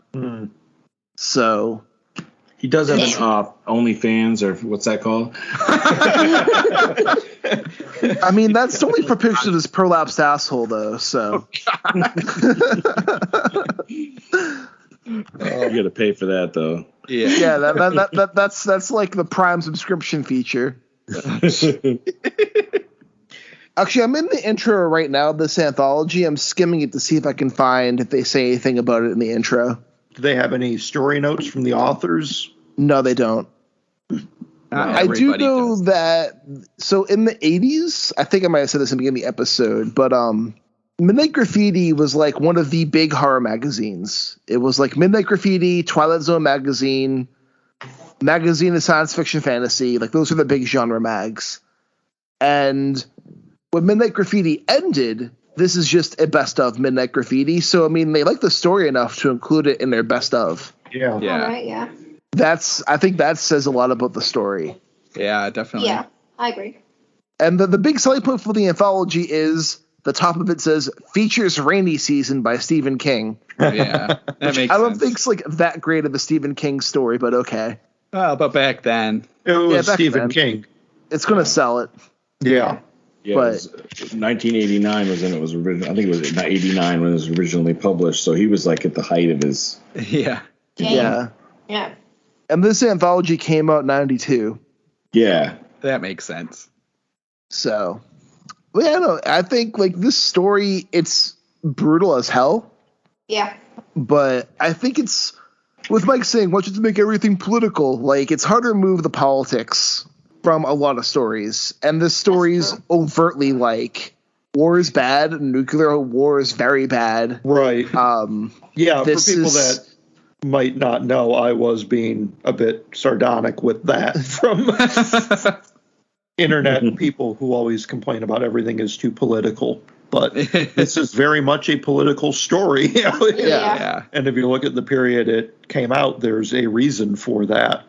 So He does have an OnlyFans, or what's that called? I mean, that's only for pictures of his prolapsed asshole, though. So You got to pay for that, though. Yeah. that's like the Prime subscription feature. Actually, I'm in the intro right now of this anthology. I'm skimming it to see if I can find if they say anything about it in the intro. do they have any story notes from the authors? No, they don't. I do know that. So in the 80s, I think I might have said this in the beginning of the episode, but Midnight Graffiti was like one of the big horror magazines. It was like Midnight Graffiti, Twilight Zone magazine of science fiction fantasy. Like those are the big genre mags. And when Midnight Graffiti ended, this is just a best of Midnight Graffiti. So I mean, they like the story enough to include it in their best of. Yeah. All right, yeah. I think that says a lot about the story. Yeah, definitely. Yeah, I agree. And the big selling point for the anthology is the top of it says features Rainy Season by Stephen King. Yeah. That makes I don't sense. think it's like that great of a Stephen King story, but okay. Well, but back then. It was back Stephen then. King. It's going to sell it. Yeah. Yeah, But- it was 1989 was when it was original. I think it was 89 when it was originally published. So he was like at the height of his. Yeah. Yeah. Yeah. And this anthology came out in 92. Yeah. That makes sense. So, well, yeah, no, I think like this story, it's brutal as hell, Yeah. but I think it's with Mike saying, why don't you make everything political? Like, it's hard to remove the politics from a lot of stories. And this story's overtly like war is bad, nuclear war is very bad. Right. Yeah, for This people is- that might not know, I was being a bit sardonic with that from internet people who always complain about everything is too political. But this is very much a political story. Yeah. And if you look at the period it came out, there's a reason for that.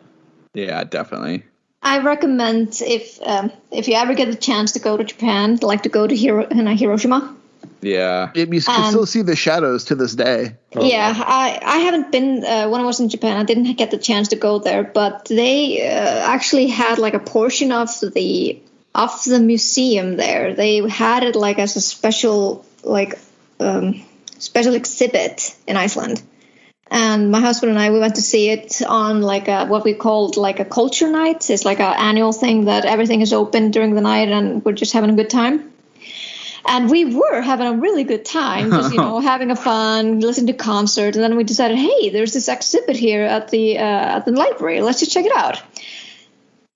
Yeah, definitely. I recommend if you ever get the chance to go to Japan, like to go to Hiroshima. Yeah. You can still see the shadows to this day. Yeah, I haven't been when I was in Japan. I didn't get the chance to go there, but they actually had like a portion of the museum there. They had it like as a special special exhibit in Iceland. And my husband and I, we went to see it on like what we called like a culture night. It's like an annual thing that everything is open during the night and we're just having a good time. And we were having a really good time, just, having a fun, listening to concerts. And then we decided, hey, there's this exhibit here at the library. Let's just check it out.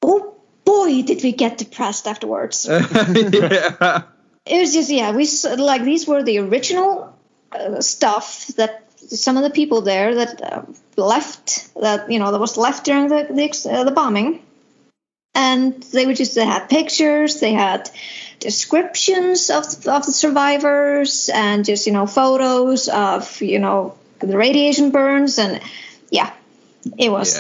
Oh, boy, did we get depressed afterwards. Yeah. It was just, these were the original stuff that some of the people there that that was left during the bombing. And they had pictures, they had descriptions of the survivors and just, photos of, the radiation burns. And it was,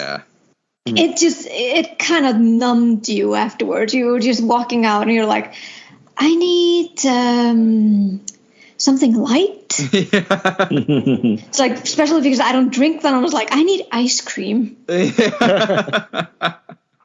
it kind of numbed you afterwards. You were just walking out and you're like, I need something light. It's like, especially because I don't drink then I was like, I need ice cream.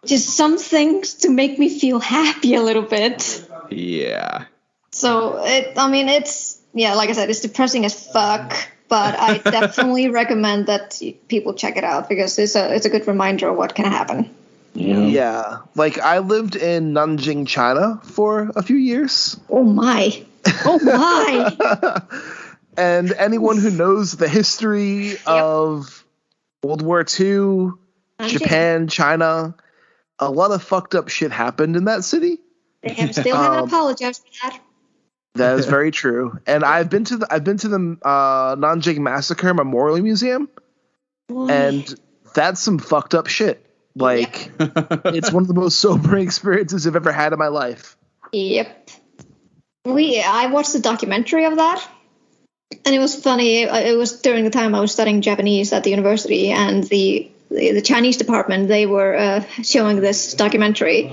Just some things to make me feel happy a little bit. Yeah. So it's like I said, it's depressing as fuck, but I definitely recommend that people check it out because it's a good reminder of what can happen. Yeah. Like I lived in Nanjing, China for a few years. Oh my. And anyone who knows the history of World War II, Japan, China, a lot of fucked up shit happened in that city. They still haven't apologized for that. That is very true. And I've been to the Nanjing Massacre Memorial Museum, and that's some fucked up shit. Like, it's one of the most sobering experiences I've ever had in my life. Yep. I watched the documentary of that, and it was funny. It was during the time I was studying Japanese at the university, and the Chinese department, they were showing this documentary.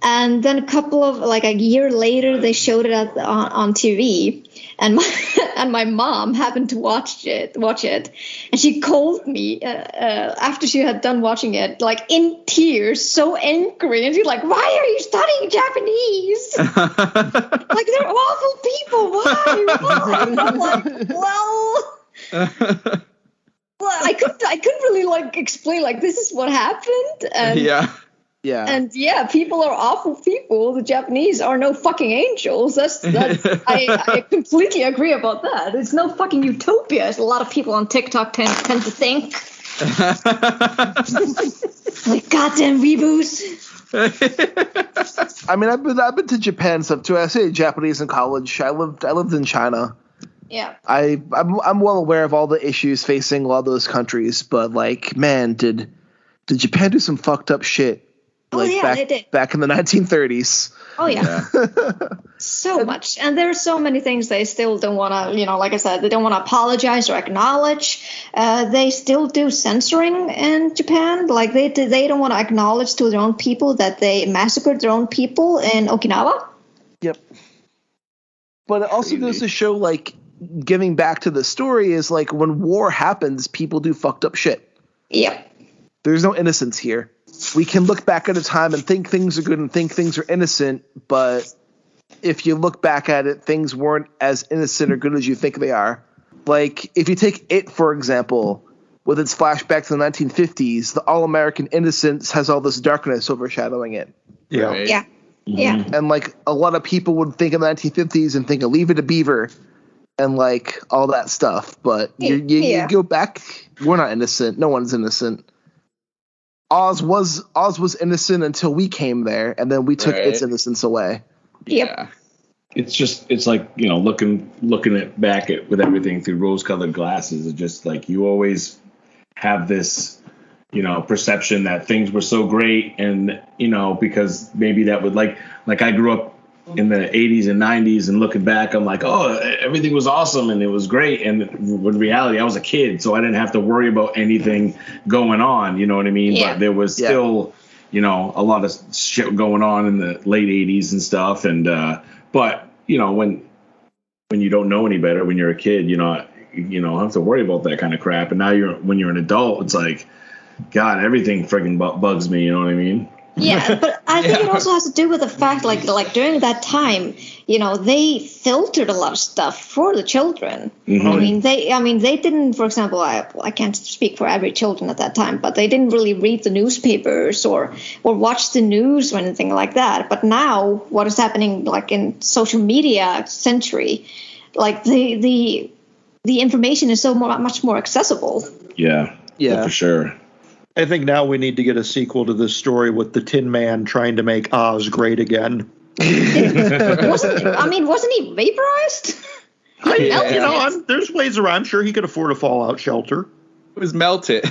And then a year later, they showed it on TV, and my mom happened to watch it, and she called me after she had done watching it, like in tears, so angry, and she's like, "Why are you studying Japanese? Like they're awful people. Why?" And I'm like, well, I couldn't really explain this is what happened, and Yeah. And people are awful people. The Japanese are no fucking angels. I completely agree about that. It's no fucking utopia, as a lot of people on TikTok tend to think. Like goddamn weeboos. I mean, I've been to Japan stuff too. I studied Japanese in college. I lived in China. Yeah. I'm well aware of all the issues facing a lot of those countries, but man, did Japan do some fucked up shit? They did. Back in the 1930s. Oh, yeah. So much. And there are so many things they still don't want to, like I said, they don't want to apologize or acknowledge. They still do censoring in Japan. Like, they don't want to acknowledge to their own people that they massacred their own people in Okinawa. Yep. But it also goes to show, giving back to the story is, when war happens, people do fucked up shit. Yep. There's no innocence here. We can look back at a time and think things are good and think things are innocent, but if you look back at it, things weren't as innocent or good as you think they are. Like, if you take It, for example, with its flashback to the 1950s, the all-American innocence has all this darkness overshadowing it. Yeah. Right. Yeah. Yeah. And, a lot of people would think of the 1950s and think of Leave It to Beaver and, all that stuff. But you go back, we're not innocent. No one's innocent. Oz was innocent until we came there, and then we took its innocence away. Yeah. It's like, looking at back at with everything through rose-colored glasses. It's just you always have this, perception that things were so great, and because maybe that would like I grew up in the 80s and 90s, and looking back, I'm like, oh, everything was awesome and it was great. And in reality, I was a kid, so I didn't have to worry about anything going on. You know what I mean? Yeah. But there was still, a lot of shit going on in the late 80s and stuff. And but when you don't know any better, when you're a kid, you don't have to worry about that kind of crap. And now when you're an adult, it's like, God, everything freaking bugs me. You know what I mean? Yeah, but I think it also has to do with the fact, like during that time, they filtered a lot of stuff for the children. Mm-hmm. They didn't, for example, I can't speak for every children at that time, but they didn't really read the newspapers or watch the news or anything like that. But now, what is happening, like in social media century, like the information is so much more accessible. Yeah, for sure. I think now we need to get a sequel to this story with the Tin Man trying to make Oz great again. Wasn't he vaporized? There's ways around. I'm sure he could afford a fallout shelter. It was melted.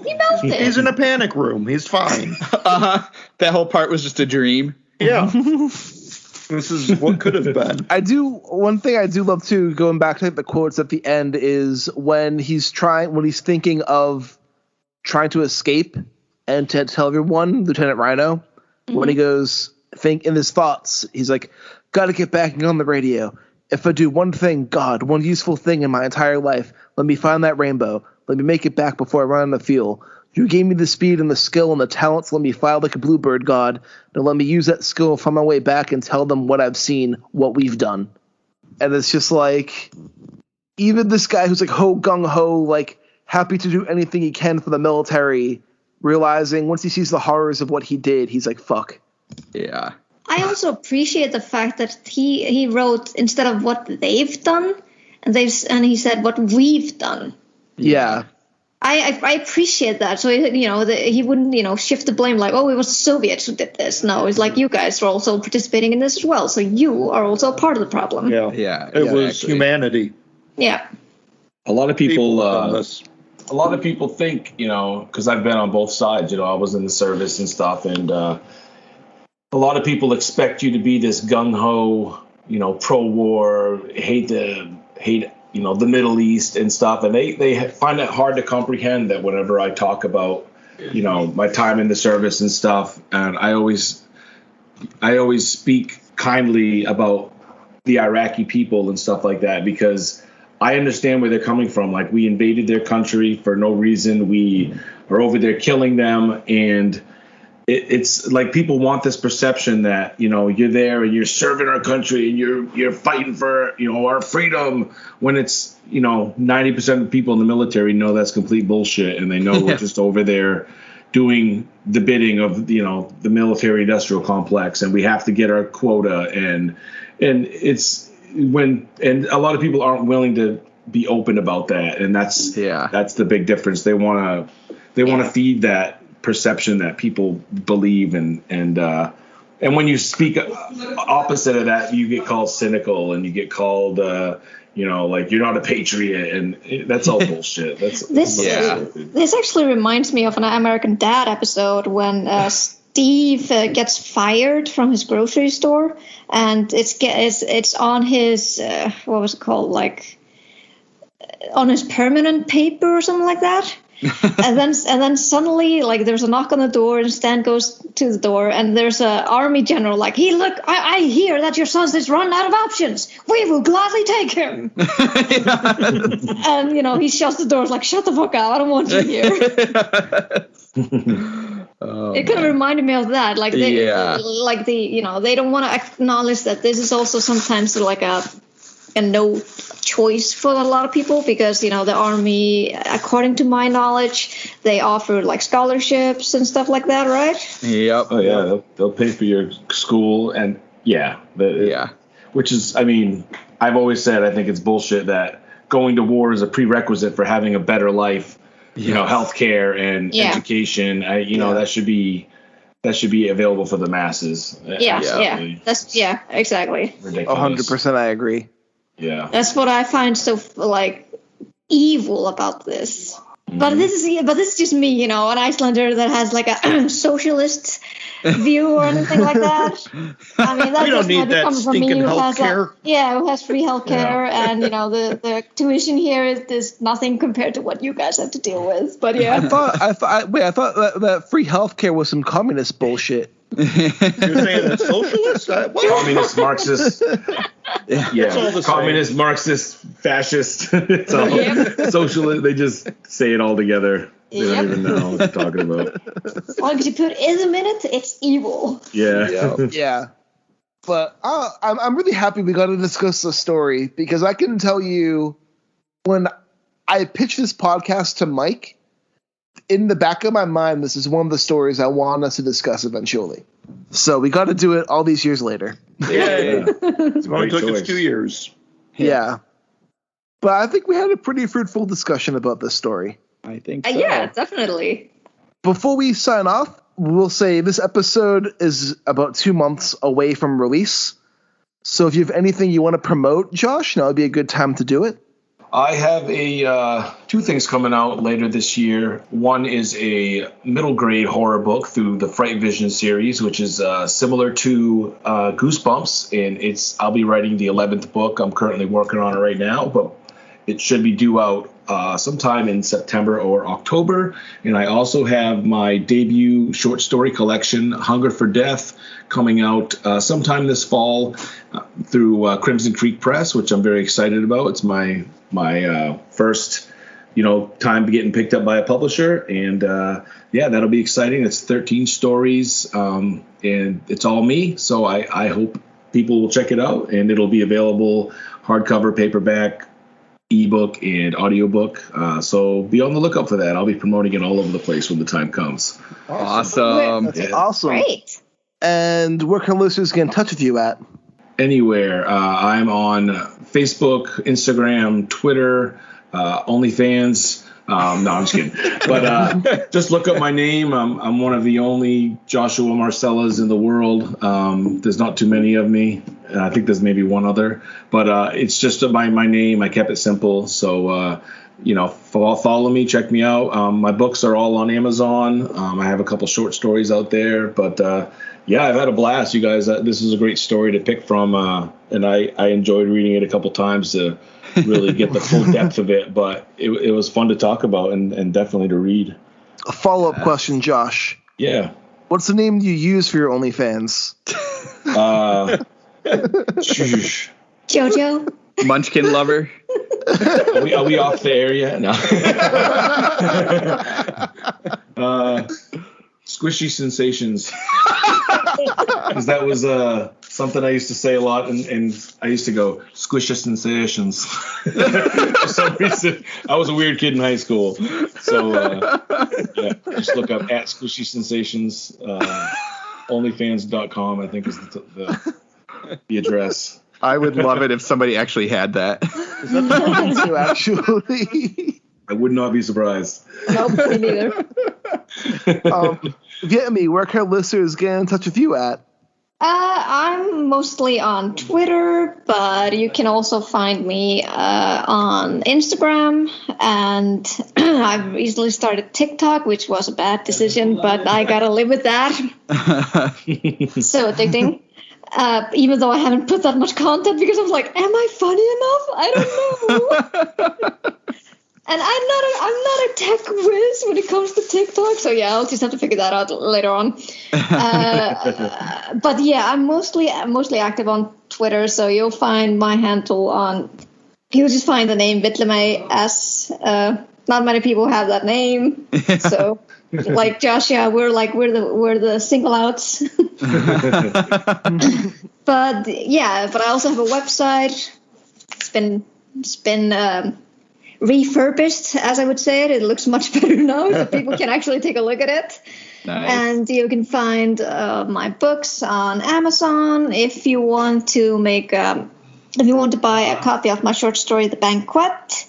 He melted. He's in a panic room. He's fine. That whole part was just a dream. Yeah. This is what could have been. One thing I do love too, going back to the quotes at the end, is when he's thinking of trying to escape and to tell everyone, Lieutenant Rhino, when he goes, think in his thoughts, he's like, gotta get back on the radio. If I do one thing, God, one useful thing in my entire life, let me find that rainbow. Let me make it back before I run out of fuel. You gave me the speed and the skill and the talents. Let me fly like a bluebird, God. Now let me use that skill, find my way back, and tell them what I've seen, what we've done. And it's just like, even this guy who's like gung-ho, like, happy to do anything he can for the military, realizing once he sees the horrors of what he did, he's like, fuck. Yeah. I also appreciate the fact that he wrote, instead of what they've done, and he said what we've done. Yeah. I appreciate that. So, he wouldn't, shift the blame like, oh, it was the Soviets who did this. No, it's like, you guys are also participating in this as well. So you are also a part of the problem. Yeah. It was humanity. Yeah. A lot of people think, because I've been on both sides, I was in the service and stuff, and a lot of people expect you to be this gung-ho, pro-war, hate the Middle East and stuff, and they find it hard to comprehend that whenever I talk about, my time in the service and stuff, and I always speak kindly about the Iraqi people and stuff like that, because I understand where they're coming from. Like, we invaded their country for no reason. We are over there killing them. And it's like people want this perception that, you're there and you're serving our country and you're fighting for, our freedom, when it's, 90% of the people in the military know that's complete bullshit. And they know we're just over there doing the bidding of, the military industrial complex, and we have to get our quota. And it's, and a lot of people aren't willing to be open about that, and that's the big difference. They want to feed that perception that people believe, and when you speak opposite of that, you get called cynical, and you get called like you're not a patriot, and that's all bullshit. This actually reminds me of an American Dad episode when Steve gets fired from his grocery store, and it's on his what was it called, like on his permanent paper or something like that. and then suddenly, like, there's a knock on the door, and Stan goes to the door, and there's a army general like, "Hey, look, I hear that your son has run out of options. We will gladly take him." And he shuts the doors like, "Shut the fuck up, I don't want you here." It kind of reminded me of that, like they don't want to acknowledge that this is also sometimes like a no choice for a lot of people, because the army, according to my knowledge, they offer like scholarships and stuff like that, right? Yep. Oh yeah, they'll pay for your school, and which is, I mean, I've always said I think it's bullshit that going to war is a prerequisite for having a better life. Healthcare and education. That should be available for the masses. Exactly. Ridiculous. 100%, I agree. Yeah, that's what I find so like evil about this. But this is just me, an Icelander that has like a socialist view or anything like that. I mean, that we don't need that stinking healthcare. Who has free healthcare, and the tuition here is nothing compared to what you guys have to deal with. But yeah, I thought that free healthcare was some communist bullshit. You're saying that's socialist? Communist, Marxist. Yeah, communist, Marxist, fascist. It's all socialist. They just say it all together. They don't even know what they're talking about. As long as you put ism in it, it's evil. Yeah. But I'm really happy we got to discuss the story, because I can tell you, when I pitched this podcast to Mike, in the back of my mind, this is one of the stories I want us to discuss eventually. So we got to do it all these years later. Yeah. It only took us 2 years. Yeah. But I think we had a pretty fruitful discussion about this story. I think so. Yeah, definitely. Before we sign off, we'll say this episode is about 2 months away from release. So if you have anything you want to promote, Josh, now would be a good time to do it. I have two things coming out later this year. One is a middle grade horror book through the Fright Vision series, which is similar to Goosebumps, and I'll be writing the 11th book. I'm currently working on it right now, but it should be due out sometime in September or October. And I also have my debut short story collection, Hunger for Death, coming out sometime this fall through Crimson Creek Press, which I'm very excited about. It's my first time getting picked up by a publisher, and that'll be exciting. It's 13 stories, and it's all me, so I hope people will check it out, and it'll be available hardcover, paperback, ebook, and audiobook, so be on the lookout for that. I'll be promoting it all over the place when the time comes. Awesome. Awesome. Great. And where can listeners get in touch with you at? Anywhere. I'm on Facebook, Instagram, Twitter, OnlyFans. No, I'm just kidding. But just look up my name. I'm one of the only Joshua Marsellas in the world. There's not too many of me. I think there's maybe one other. But it's just my name. I kept it simple. So, follow me, check me out. My books are all on Amazon. I have a couple short stories out there. But, I've had a blast, you guys. This is a great story to pick from. And I enjoyed reading it a couple times to really get the full depth of it, but it was fun to talk about and definitely to read. A follow-up question, Josh. Yeah. What's the name you use for your OnlyFans? Jojo? Munchkin Lover? Are we off the air yet? No. Squishy Sensations. Because that was something I used to say a lot, and I used to go, Squishy Sensations. For some reason, I was a weird kid in high school. So, just look up at Squishy Sensations. Onlyfans.com, I think, is the address. I would love it if somebody actually had that. Is that the one too, actually? I would not be surprised. Nope, me neither. Villimey, where can listeners get in touch with you at? I'm mostly on Twitter, but you can also find me on Instagram, and I've recently started TikTok, which was a bad decision, but I gotta live with that. So addicting. Even though I haven't put that much content, because I was like, am I funny enough? I don't know. And I'm not a tech whiz when it comes to TikTok, so I'll just have to figure that out later on. But I'm mostly active on Twitter, so you'll find my handle on. You'll just find the name Villimey S. Not many people have that name, so like Joshua, we're the single outs. But I also have a website. It's been refurbished, as I would say it. It looks much better now, so people can actually take a look at it. Nice. And you can find my books on Amazon. If you want to buy a copy of my short story, The Banquet,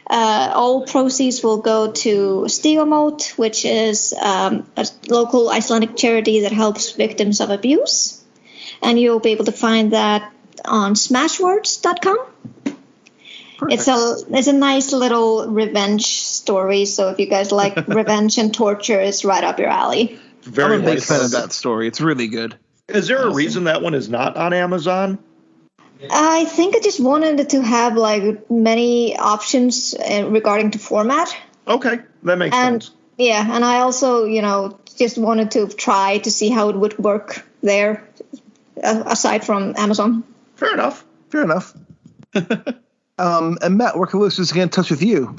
all proceeds will go to Stigomot, which is a local Icelandic charity that helps victims of abuse. And you'll be able to find that on smashwords.com. It's a nice little revenge story. So if you guys like revenge and torture, it's right up your alley. Very I'm a big nice. fan of that story. It's really good. Is there a reason that one is not on Amazon? I think I just wanted to have like many options regarding to format. Okay, that makes sense. Yeah, and I also, just wanted to try to see how it would work there, aside from Amazon. Fair enough. And Matt, where can listeners get in touch with you?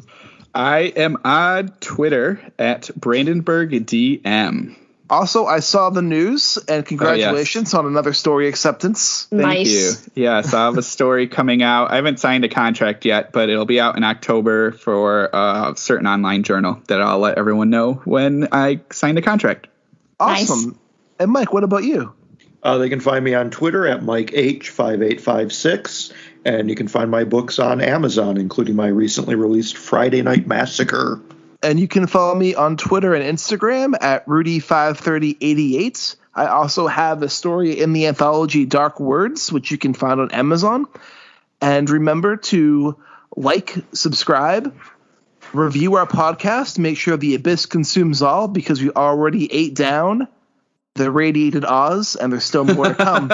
I am on Twitter at BrandenburgDM. Also, I saw the news, and congratulations on another story acceptance. Thank you. Yes, I have a story coming out. I haven't signed a contract yet, but it'll be out in October for a certain online journal that I'll let everyone know when I sign the contract. Awesome. Nice. And Mike, what about you? They can find me on Twitter at MikeH5856, and you can find my books on Amazon, including my recently released Friday Night Massacre. And you can follow me on Twitter and Instagram at Rudy53088. I also have a story in the anthology Dark Words, which you can find on Amazon. And remember to like, subscribe, review our podcast, make sure the Abyss consumes all, because we already ate down the Radiated Oz, and there's still more to come.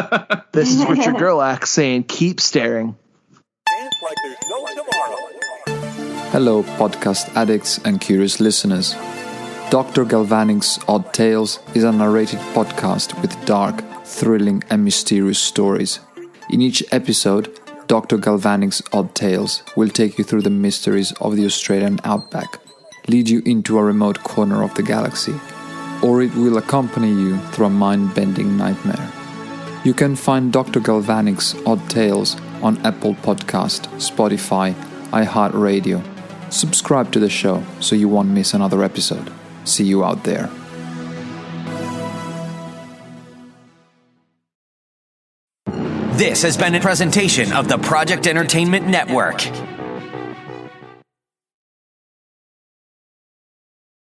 This is Richard Gerlach saying, keep staring. Like there's no tomorrow. Hello, podcast addicts and curious listeners. Dr. Galvanic's Odd Tales is a narrated podcast with dark, thrilling, and mysterious stories. In each episode, Dr. Galvanic's Odd Tales will take you through the mysteries of the Australian outback, lead you into a remote corner of the galaxy, or it will accompany you through a mind-bending nightmare. You can find Dr. Galvanic's Odd Tales on Apple Podcast, Spotify, iHeartRadio. Subscribe to the show so you won't miss another episode. See you out there. This has been a presentation of the Project Entertainment Network.